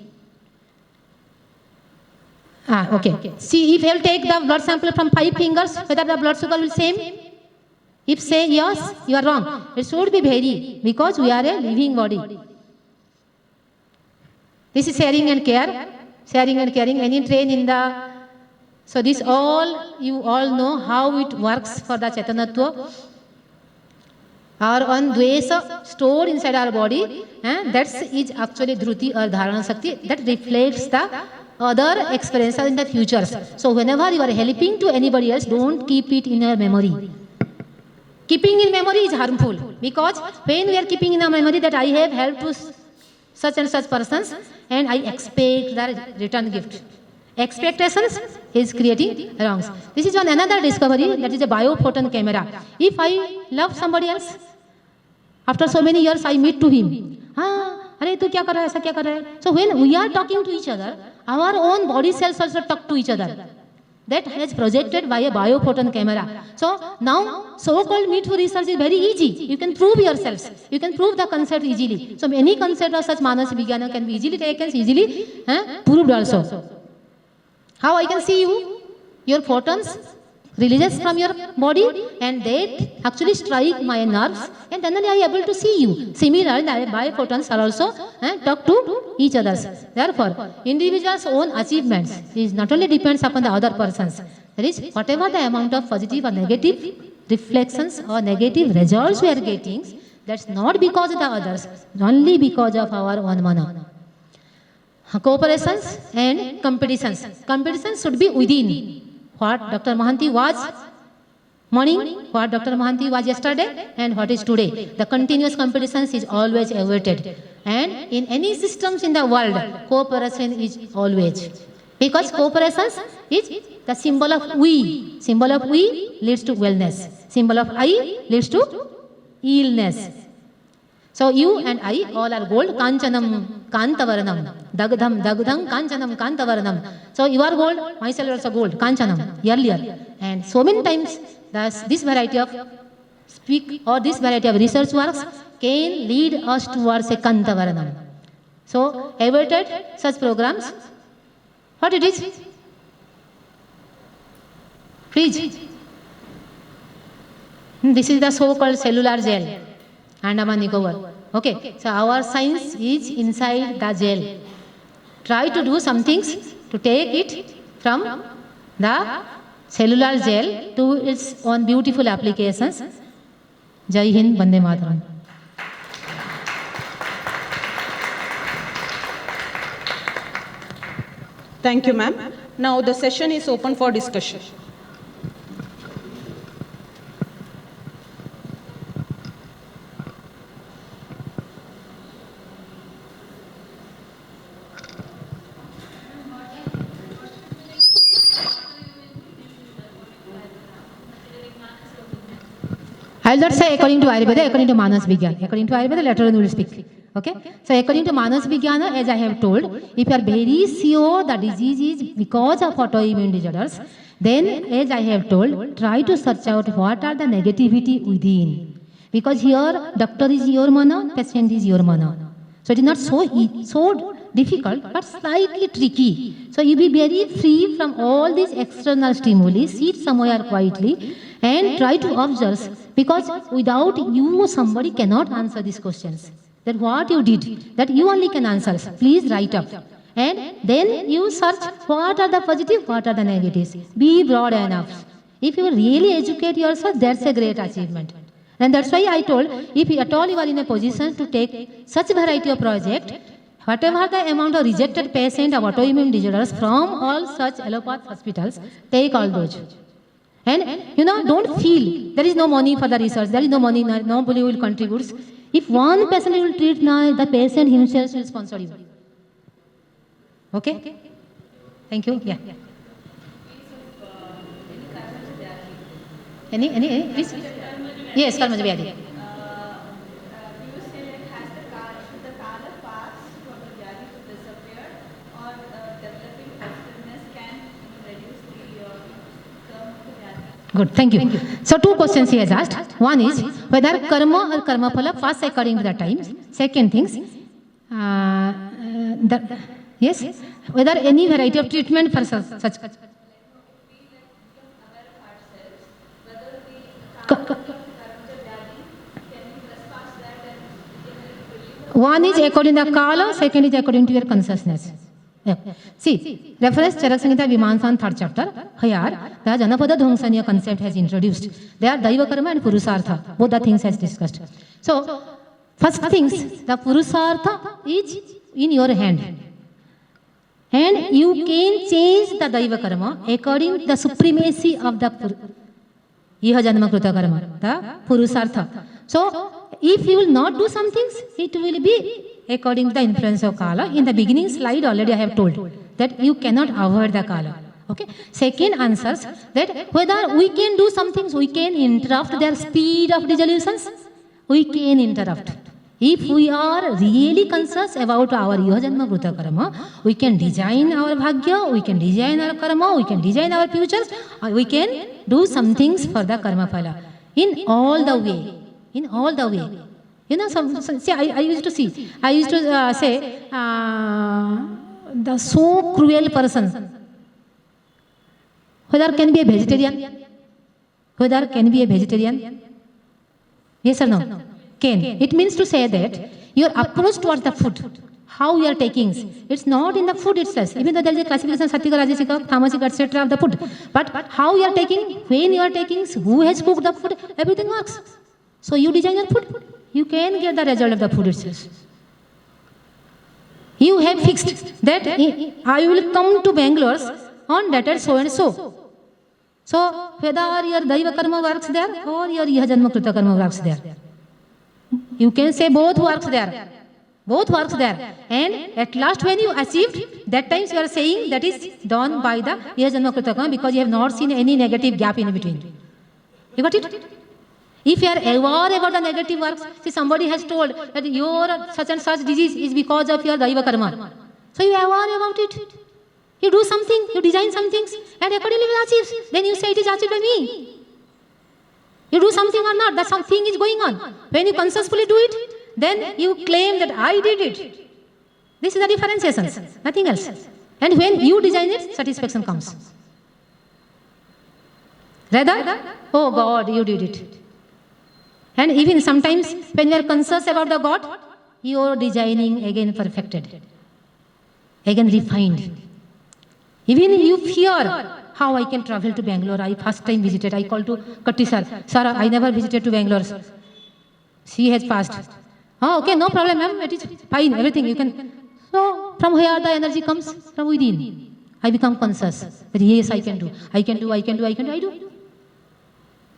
Okay. See, if you will take the blood sample from 5 fingers, whether the blood sugar will same? If say yes, you are wrong. It should be vary because we are a living body. This is sharing and care. Sharing and caring. Any train in the... So this all, you all know how it works for the Chaitanyatva. or on dvesa stored inside our body, that is actually dhruti or dharana shakti that reflects the other experiences in the futures. So whenever you are helping to anybody else, don't keep it in your memory. Keeping in memory is harmful, because when we are keeping in our memory that I have helped to such and such persons and I expect the return gift. Expectations is creating wrongs. This is one another discovery, that is a biophoton camera. If I love somebody else, after so many years I meet to him. अरे तू क्या कर रहा है, ऐसा क्या कर रहा है? So when we are talking to each other, our own body cells also talk to each other. That has projected by a biophoton camera. So now so-called meet for research is very easy. You can prove yourselves. You can prove the concept easily. So any concept of such Manas Vigyana can be easily taken, easily proved also. How I can see you? Your photons releases from your body and that actually strike my nerves and then I am able to see you. Similarly, biophotons are also talk to each other. Therefore, individual's own achievements is not only depends upon the other persons. That is, whatever the amount of positive or negative reflections or negative results we are getting, that's not because of the others, only because of our own mana. Cooperations and competitions. Competitions should be within. What Dr. Mohanty was morning, what Dr. Mohanty was yesterday, and what is today. The continuous competitions is always avoided. And in any systems in the world, cooperation is always. Because cooperation is the symbol of we. Symbol of we leads to wellness. Symbol of I leads to illness. So you and I all are gold, kanchanam, kantavaranam, dagdham, dagdham, kanchanam, kantavaranam. So you are gold, myself also gold, kanchanam, earlier. And so many times this variety of speak or this variety of research works can lead us towards a kantavaranam. So avoided such programs. What it is? Please. This is the so-called cellular gel. Andaman Nicobar. Okay, so our science is inside the gel. Try to do some things to take it from the cellular gel to its own beautiful applications. Jai Hind, Vande Mataram. Thank you, ma'am. Now the session is open for discussion. I'll not say according to Ayurveda, according to Manas Vigyan. According to Ayurveda, later on we will speak. Okay? So according to Manas Vigyana, as I have told, if you are very sure the disease is because of autoimmune disorders, then as I have told, try to search out what are the negativity within. Because here, doctor is your mana, patient is your mana. So it is not so difficult, but slightly tricky. So you be very free from all these external stimuli, sit somewhere quietly and try to observe, because without you, somebody cannot answer these questions. That what you did, that you only can answer. Please write up. And then you search what are the positive, what are the negatives. Be broad enough. If you really educate yourself, that's a great achievement. And that's why I told, if at all you are in a position to take such variety of project, whatever the amount of rejected patient of autoimmune disorders from all such allopath hospitals, take all those. And don't feel there is no money for the research, there is no money, nobody will contribute. If one patient will treat now, the patient himself will sponsor you. Okay? Thank you. Yeah. Any, please? Yes, Karmaj Vyadi. Good, thank you. So two questions he has asked. One is whether karma or karma phala fast according to the times. Second things, yes, whether any variety of treatment for such. One is according to the kala, second is according to your consciousness. See, reference Charak Samhita Vimansan, third chapter. Here, the Janapada Dhvamsaniya concept has introduced. They are Daiva Karma and Purusartha. Both the things has discussed. So, first things, the Purusartha is in your hand. And you can change the Daiva Karma according to the supremacy of the Iha Janma Kruta Karma, the Purusartha. So, if you will not do some things, it will be according to the influence of Kala. In the beginning slide already I have told that you cannot avoid the Kala. Okay. Second answers that whether we can do some things, we can interrupt their speed of dissolutions, we can interrupt. If we are really conscious about our Iha Janma Kruta Karma, we can design our Bhagya, we can design our Karma, we can design our futures, we can do some things for the Karma Phala. In all the way. In all the way. You know, see, I used to see, I used to say, the so cruel person, whether can be a vegetarian, whether can be a vegetarian, yes or no? Can. It means to say that your approach towards the food, how you are taking, it's not in the food itself, even though there is a classification, Satvika, Rajasika, Tamasika, etc. of the food, but how you are taking, when you are taking, who has cooked the food, everything works. So you design your food, you can get the result of the food itself. You have fixed that I will come to Bangalore on that so and so. So whether your Daiva Karma works there or your Iha Janma Kruta Karma works there. You can say both works there. Both works there. And at last when you achieved, that times you are saying that is done by the Iha Janma Kruta Karma because you have not seen any negative gap in between. You got it? If you are aware about the negative works, see somebody has told that your such and such disease is because of your Daiva Karma. So you are aware about it. You do something, you design some things, and accordingly will achieve. Then you say it is achieved by me. You do something or not, that something is going on. When you consciously do it, then you claim that I did it. This is the differentiation, nothing else. And when you design it, satisfaction comes. Rather, oh God, you did it. And even sometimes when you are conscious about the God, your designing again perfected, again refined. Even you fear how I can travel to Bangalore. I first time visited. I called to Katti sir. Sir, I never visited to Bangalore. She has passed. Oh, okay, no problem, ma'am. It is fine. Everything you can. So from here the energy comes from within. I become conscious that yes, I can do. I can do. I can do. I can do. I do.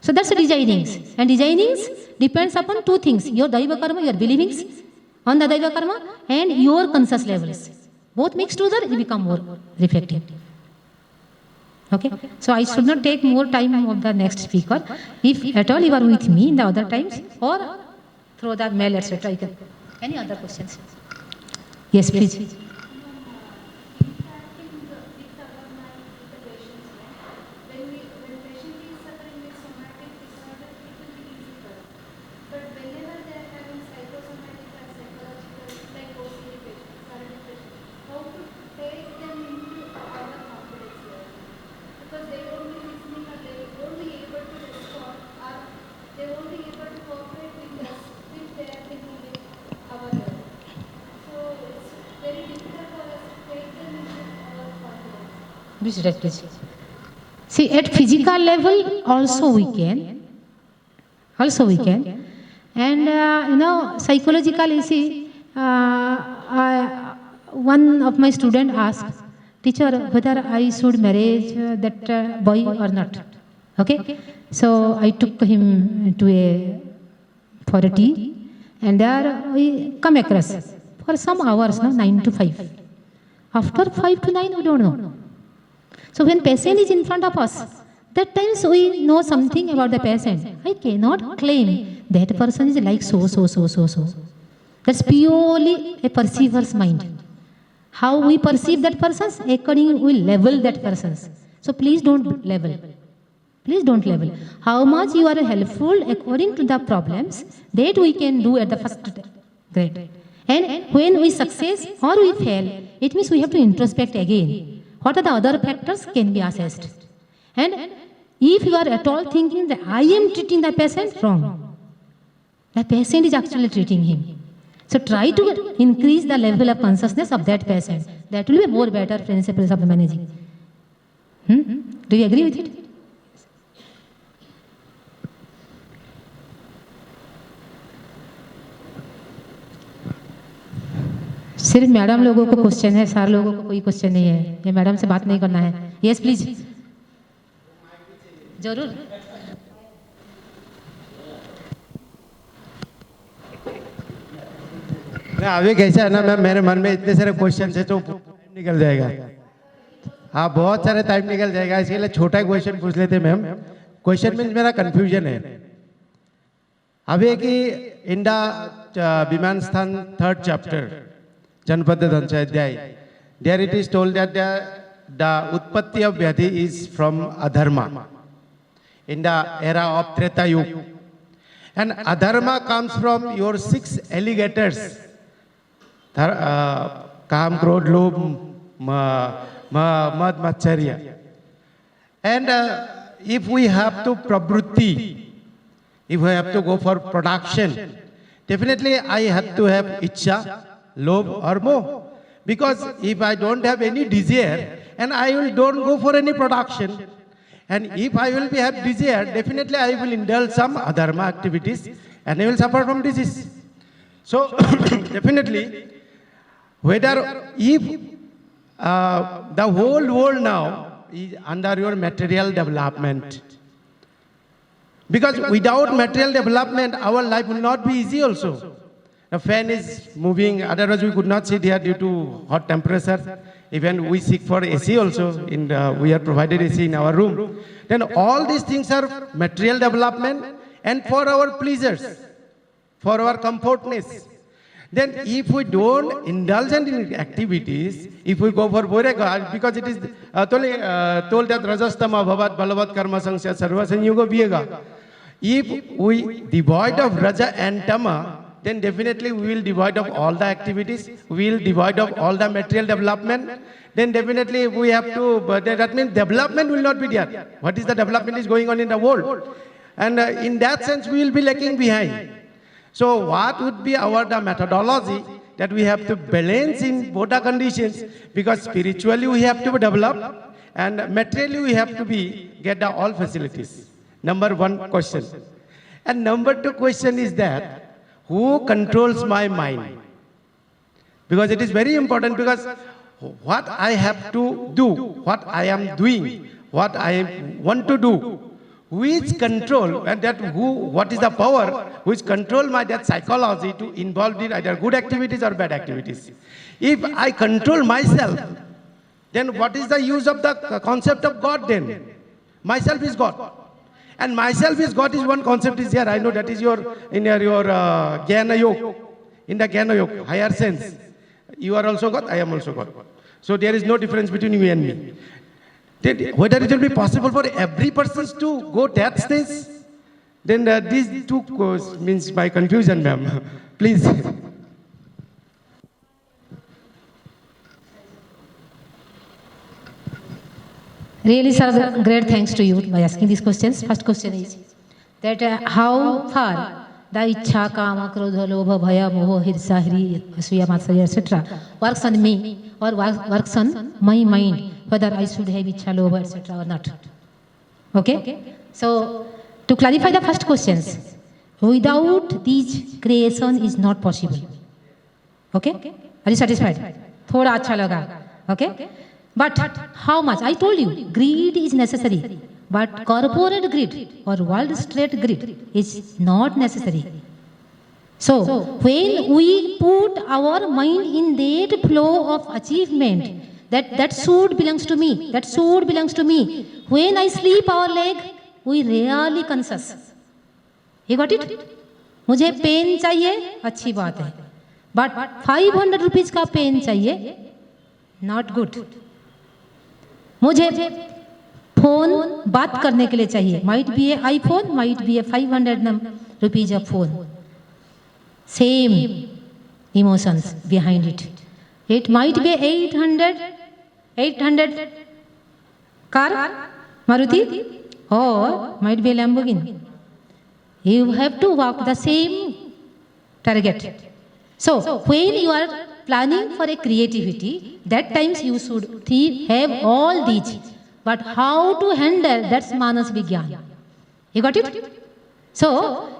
So that's the designings. And designings depends upon two things. Your Daiva Karma, your believings on the Daiva Karma and your conscious levels. Both mixed together, you become more reflective. Okay? So I should not take more time of the next speaker. If at all you are with me in the other times or through the mail, etc. Any other questions? Yes, please. Please. See, at physical level also we can. And psychologically, see, one of my students asked, teacher, whether I should marry that boy or not. Okay? So I took him for a tea, and there we come across for some hours, 9 to 5. After 5 to 9, we don't know. So when patient is in front of us, that times we know something about the patient. I cannot claim that person is like so. That's purely a perceiver's mind. How we perceive that person, accordingly we level that person. So please don't level. Please don't level. How much you are helpful according to the problems that we can do at the first grade. And when we success or we fail, it means we have to introspect again. What are the other factors can be assessed? And if you are at all thinking that I am treating the patient wrong, the patient is actually treating him. So try to increase the level of consciousness of that patient. That will be more better principles of managing. Do you agree with it? सिर्फ madam लोगों को question है, sir लोगों को कोई question नहीं है. ये मैडम से बात नहीं करना है. Yes please. जरूर. अभी कैसा है ना मैम, मेरे मन में इतने सारे क्वेश्चन है तो टाइम निकल जाएगा. हाँ, बहुत सारे टाइम निकल जाएगा. इसके लिए छोटा क्वेश्चन पूछ लेते मैम. क्वेश्चन मीन्स मेरा कंफ्यूजन है अभी कि इंडा विमान स्थान 3rd chapter जनपद दंशाध्याय, there it is told that the utpatti of Vyadhi is from adharma in the era of Treta Yuga, and adharma comes from your 6 alligators, Kam, Krodh, Lobh, Mad, Matsarya. And if we have to pravrutti, if we have to go for production, definitely I have to have ichcha, lobh or moh. Because if I don't have any desire, and I will don't go for any production. And if I will have desire, definitely I will indulge some adharma activities and I will suffer from disease. So definitely, whether if the whole world now is under your material development, because without material development, our life will not be easy also. The fan is moving, otherwise we could not sit here due to hot temperature. Even we seek for AC also, we are provided AC in our room. Then all these things are material development and for our pleasures, for our comfortness. Then if we don't indulge in activities, if we go for Borega, because it is told that Rajastama Bhavat Balavat Karma Sangsya Sarva Sanyuga Vyega. If we devoid of Raja and Tama, then definitely we will devoid of all the activities, we will devoid of all the material development, then definitely we have to, that means development will not be there. What is the development is going on in the world? And in that sense, we will be lagging behind. So what would be the methodology that we have to balance in both the conditions, because spiritually we have to develop and materially we have to get the all facilities. Number one question. And number two question is that, who controls my mind? Because it is very important, because what I have to do, what I am doing, what I want to do, which control, and that what is the power which control my that psychology to involve in either good activities or bad activities. If I control myself, then what is the use of the concept of God then? Myself is God. And myself is God is one concept is here. I know that is in your Jnana Yoga. In the Jnana Yoga, higher sense. You are also God, I am also God. So there is no difference between you and me. Then whether it will be possible for every person to go that stage, then these two means my confusion, ma'am. Please. Really, sir, great thanks to you by asking these questions. First question is that how far the Ichcha, Kama, Krodha, Lobha, Bhaya, Moha, Hirsa, Hri, Asuya, Matsarya, etc. works on me or works on my mind, whether I should have Ichcha, Lobha, etc. or not. Okay? So, to clarify the first questions, without these creation is not possible. Okay? Are you satisfied? Thoda acha laga. Okay? But how much? I told you, greed is necessary. But corporate greed or world state greed is not necessary. So, when we put our mind in that flow of achievement, that sword belongs to me, that sword belongs to me. When I sleep our leg, we really conscious. You got it? मुझे pen चाहिए, अच्छी बात है. But 500 rupees का pen चाहिए, not good. मुझे phone बात करने के लिए चाहिए, might be a iPhone, might be a 500 rupees of phone. Same emotions behind it. It might be 800 car, Maruti, or might be a Lamborghini. You have to walk the same target. So when you are planning for a creativity, that times you should have all these. But how to handle, that's Manas Vigyan. You got it? So,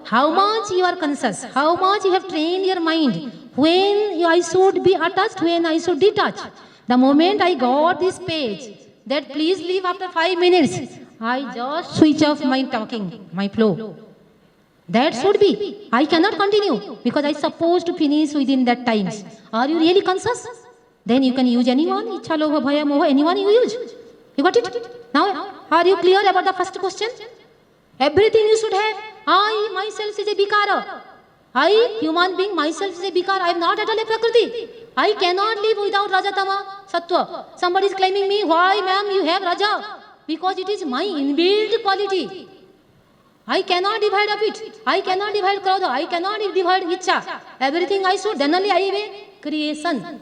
how much you are conscious, how much you have trained your mind, when I should be attached, when I should detach. The moment I got this page, that please leave after 5 minutes, I just switch off my talking, my flow. That should be. I cannot continue because I supposed to finish within that times. Are you really conscious? Then you can use anyone, Ichha, Lobha, Bhaya, Moha, anyone you use. You got it? Now, are you clear about the first question? Everything you should have. I myself is a Bikara. I, human being, myself is a Bikara. I am not at all a Prakriti. I cannot live without Rajatama, Sattva. Somebody is claiming me, why ma'am you have Raja? Because it is my inbuilt quality. I cannot divide of it. I cannot divide Krodha. I cannot divide Ichha. Everything I should, then only I have a creation.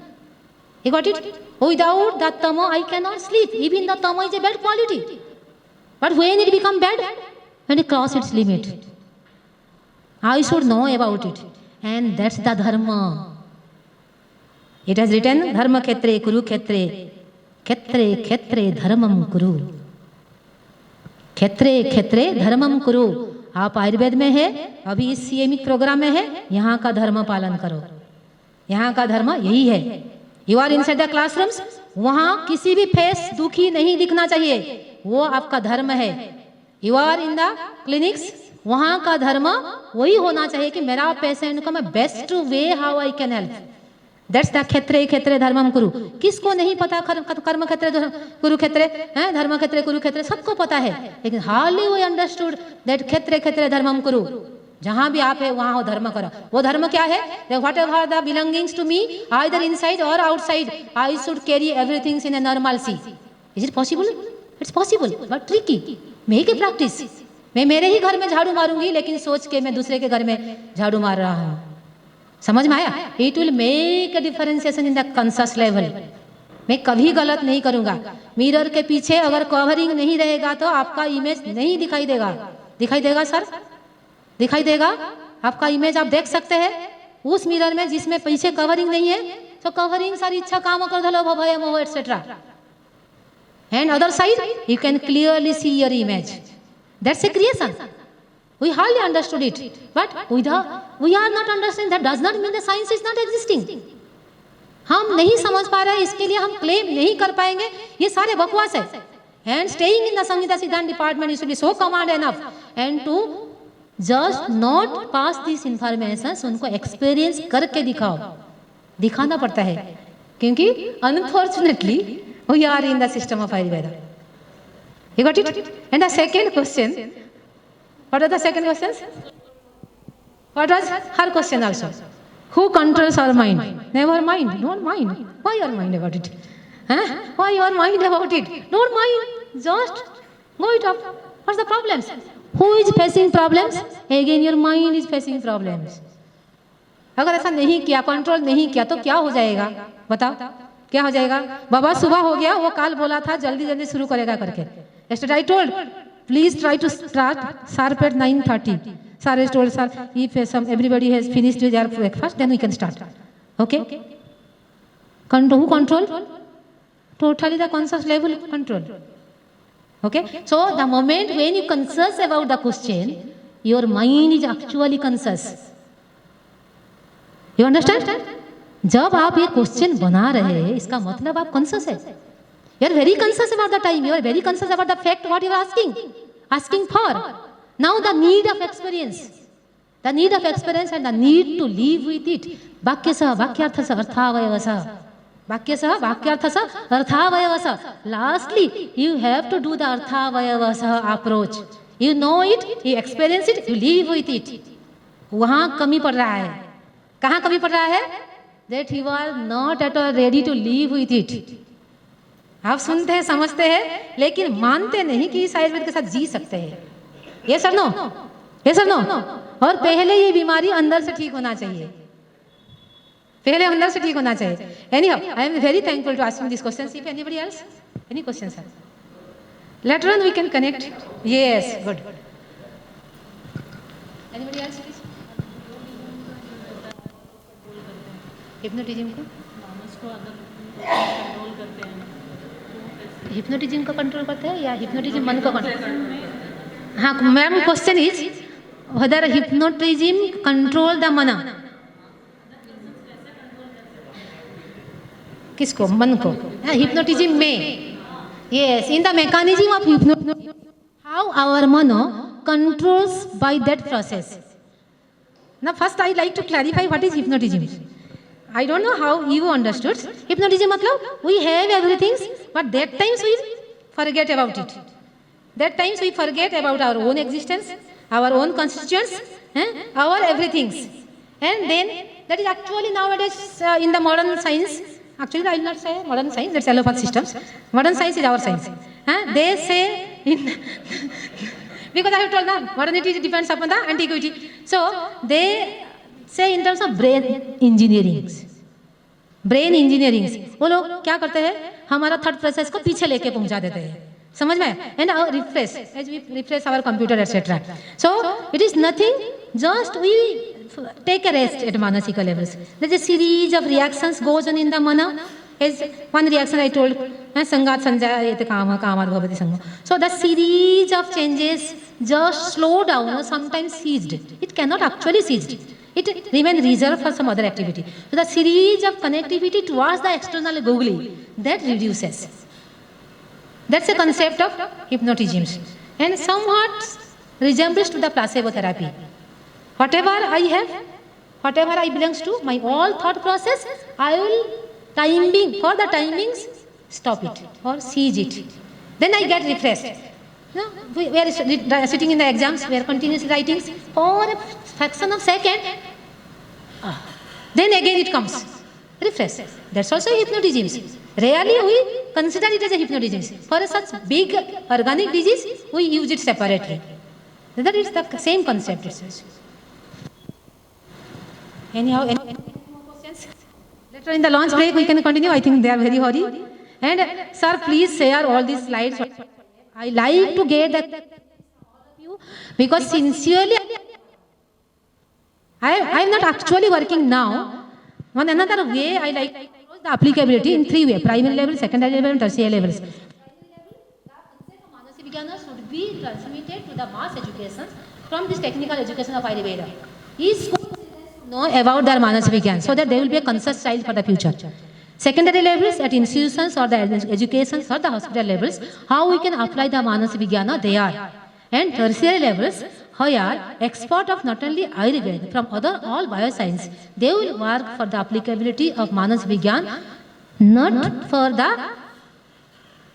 You got it? Without that Tama, I cannot sleep. Even the Tama is a bad quality. But when it become bad, when it crosses its limit, I should know about it. And that's the Dharma. It has written, Dharma Khetre, Kuru Khetre, Khetre, Khetre, Dharmam Kuru. Khetre, Khetre, Dharmam Kuru. आप आयुर्वेद में है, अभी इस CME programme में है, यहाँ का धर्म पालन करो. यहाँ का धर्म यही है. You are inside the classrooms, वहाँ किसी भी फेस दुखी नहीं दिखना चाहिए. वो आपका धर्म है. You are in the clinics, वहाँ का धर्म वही होना चाहिए कि मेरा पेशेंट को मैं best way how I can help. That's the क्षेत्रे क्षेत्रे धर्मम कुरु. किसको नहीं पता कर्म क्षेत्रे कुरुक्षेत्रे हैं, धर्म क्षेत्रे कुरुक्षेत्रे, सबको पता है. लेकिन हार्डली वी अंडरस्टूड दैट क्षेत्रे क्षेत्रे धर्मम कुरु. जहां भी आप है वहां वो धर्म करो. वो धर्म क्या है? Whatever the belongings to me, either inside or outside, I should carry everything in a normalcy. Is it possible? It's possible but tricky. Make a practice. मैं मेरे ही घर में झाड़ू मारूंगी लेकिन सोच के मैं दूसरे के घर में झाड़ू मार रहा हूं. समझ में आया? It will make a differentiation in the conscious level. मैं कभी गलत नहीं करूंगा. मिरर के पीछे अगर कवरिंग नहीं रहेगा तो आपका इमेज नहीं दिखाई देगा. दिखाई देगा सर? दिखाई देगा? आपका इमेज आप देख सकते हैं उस मिरर में जिसमें पीछे कवरिंग नहीं है. तो कवरिंग सारी इच्छा काम कर धलो भय मोह etcetera. And other side, you can clearly see your image. That's a creation. We hardly understood it. But we are not understanding. That does not mean the science is not existing. हम नहीं समझ पा रहे हैं, इसके लिए हम claim नहीं कर पाएंगे. ये सारे बकवास है. And staying in the Samhita Siddhanta department, you should be so command enough and to just not pass these informations. उनको experience करके दिखाओ. दिखाना पड़ता है क्योंकि unfortunately we are in the system of Ayurveda. You got it? And the second question, what are the second questions? What was her question also? Who controls our mind? Never mind. Don't mind. Why your mind about it? Huh? Why your mind about it? Don't mind. Just go it up. What's the problems? Who is facing problems? Again your mind is facing problems. अगर ऐसा नहीं किया, control नहीं किया तो क्या हो जाएगा? बताओ क्या हो जाएगा? बाबा सुबह हो गया, वो काल बोला था जल्दी जल्दी शुरू करेगा करके. Yesterday I told, please try to start sharp at 9:30. Sir has told, sir, if everybody has finished their breakfast, then we can start. Okay? Who control? Totally the conscious level control. Okay? So the moment when you conscious about the question, your mind is actually conscious. You understand? जब आप ये question बना रहे हैं इसका मतलब आप conscious है. You are very conscious about the time. You are very conscious about the fact what you are asking for. Now the need of experience, the need of experience and the need to live with it. वाक्यसः वाक्यार्थसः अर्थावयवसः, वाक्यसः वाक्यार्थसः अर्थावयवसः. Lastly you have to do the अर्थावयवसः approach. You know it, you experience it, you live with it. वहां कमी पड़ रहा है. कहाँ कमी पड़ रहा है? That you are not at all ready to live with it. आप सुनते हैं, समझते हैं, लेकिन मानते नहीं कि इस आयुर्वेद के साथ जी सकते हैं. ये सर नो, ये सर नो. और पहले ये बीमारी अंदर से ठीक होना चाहिए. पहले अंदर से ठीक होना चाहिए. Anyhow, I am very thankful to asking these questions. If anybody else, any questions, sir? Later on we can connect. Yes, good. Anybody else, please? Hypnotism को हिप्नोटिज्म को कंट्रोल करते हैं या हिप्नोटिज्म मन को कंट्रोल? हाँ ma'am, question is whether hypnotism control the मन. किसको? मन को. हिप्नोटिज्म में, yes, in the mechanism of hypnotism, how our mano controls by that process. Now first I like to clarify what is hypnotism. I don't know how you understood. Hypnotism मतलब we have everything, but that times we forget about it. That times we forget about our own existence, our own constituents, our everything. And then that is actually nowadays in the modern science, actually I will not say modern science, that's allopath systems. Modern science is our science. They say, because I have told them, modernity depends upon the antiquity. So they say in terms of brain engineering. Brain engineering वो लोग क्या करते हैं, हमारा thought process को पीछे लेके पहुंचा देते हैं, समझ में? And refresh, as we refresh our computer etcetera. So it is nothing, just we take a rest at manasika levels. There's a series of reactions goes on in the mana. As one reaction I told, sangat sanjayate kama kamat bhavati sangha. So the series of changes just slow down or sometimes ceased. It cannot actually ceased. It remains reserved for some other activity. So the series of connectivity towards the external googly, that reduces. That's the concept of hypnotism. And somewhat resembles to the placebo therapy. Whatever I have, whatever I belongs to, my all thought process, I will timing, for the timings, stop it or seize it. Then I get refreshed. No, we are sitting in the exams, we are continuously writing for a fraction of second. Then again it comes. Refresh. That's also hypnotism. Rarely we consider it as a hypnotism. For such big organic disease, we use it separately. That is the same concept. Anyhow, any more questions? Later in the lunch break we can continue. I think they are very hurry. And sir, please share all these slides. I like to get that all of you, because sincerely I am not actually working now. One another way I like to approach the applicability in three ways: primary level, secondary level, and tertiary levels. Primary level, the concept of Manasivigyan should be transmitted to the mass education from this technical education of Ayurveda. Each school should know about their Manasivigyan so that they will be a conscious child for the future. Secondary levels at institutions or the educations or the hospital levels, how we can apply the Manasivigyan there. And tertiary levels, here, expert of not only Ayurveda, from other all bioscience, they will work for the applicability of Manasivigyan, not for the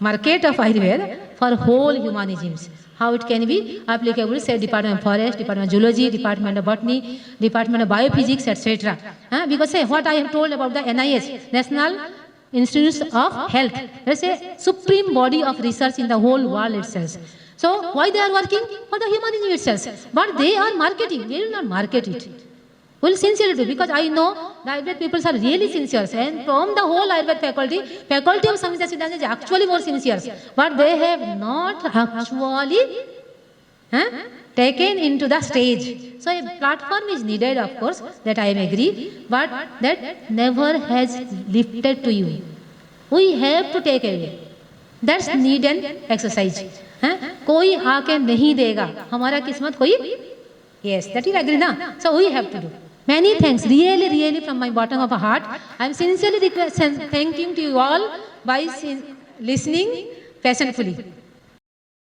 market of Ayurveda, for whole humanisms. How it can be applicable, say Department of Forest, Department of Zoology, Department of Botany, Department of Biophysics, etc. Because say what I have told about the NIH, National Institutes of Health, that's a supreme body of research in the whole world itself. So why they are working? For the humanism itself. But they are marketing, they will not market it. Will sincerely do, because I know the Ayurveda people are really sincere, and from the whole Ayurveda faculty of Samhita Siddhanta is actually more sincere, but they have not actually taken into the stage. So a platform is needed, of course, that I am agree, but that never has lifted to you. We have to take away. That's need an exercise. कोई आके नहीं देगा, हमारा किस्मत कोई, yes, that is agree na. So we have to do. Many thanks, really from my bottom of my heart. I am sincerely thanking to you all by listening patiently.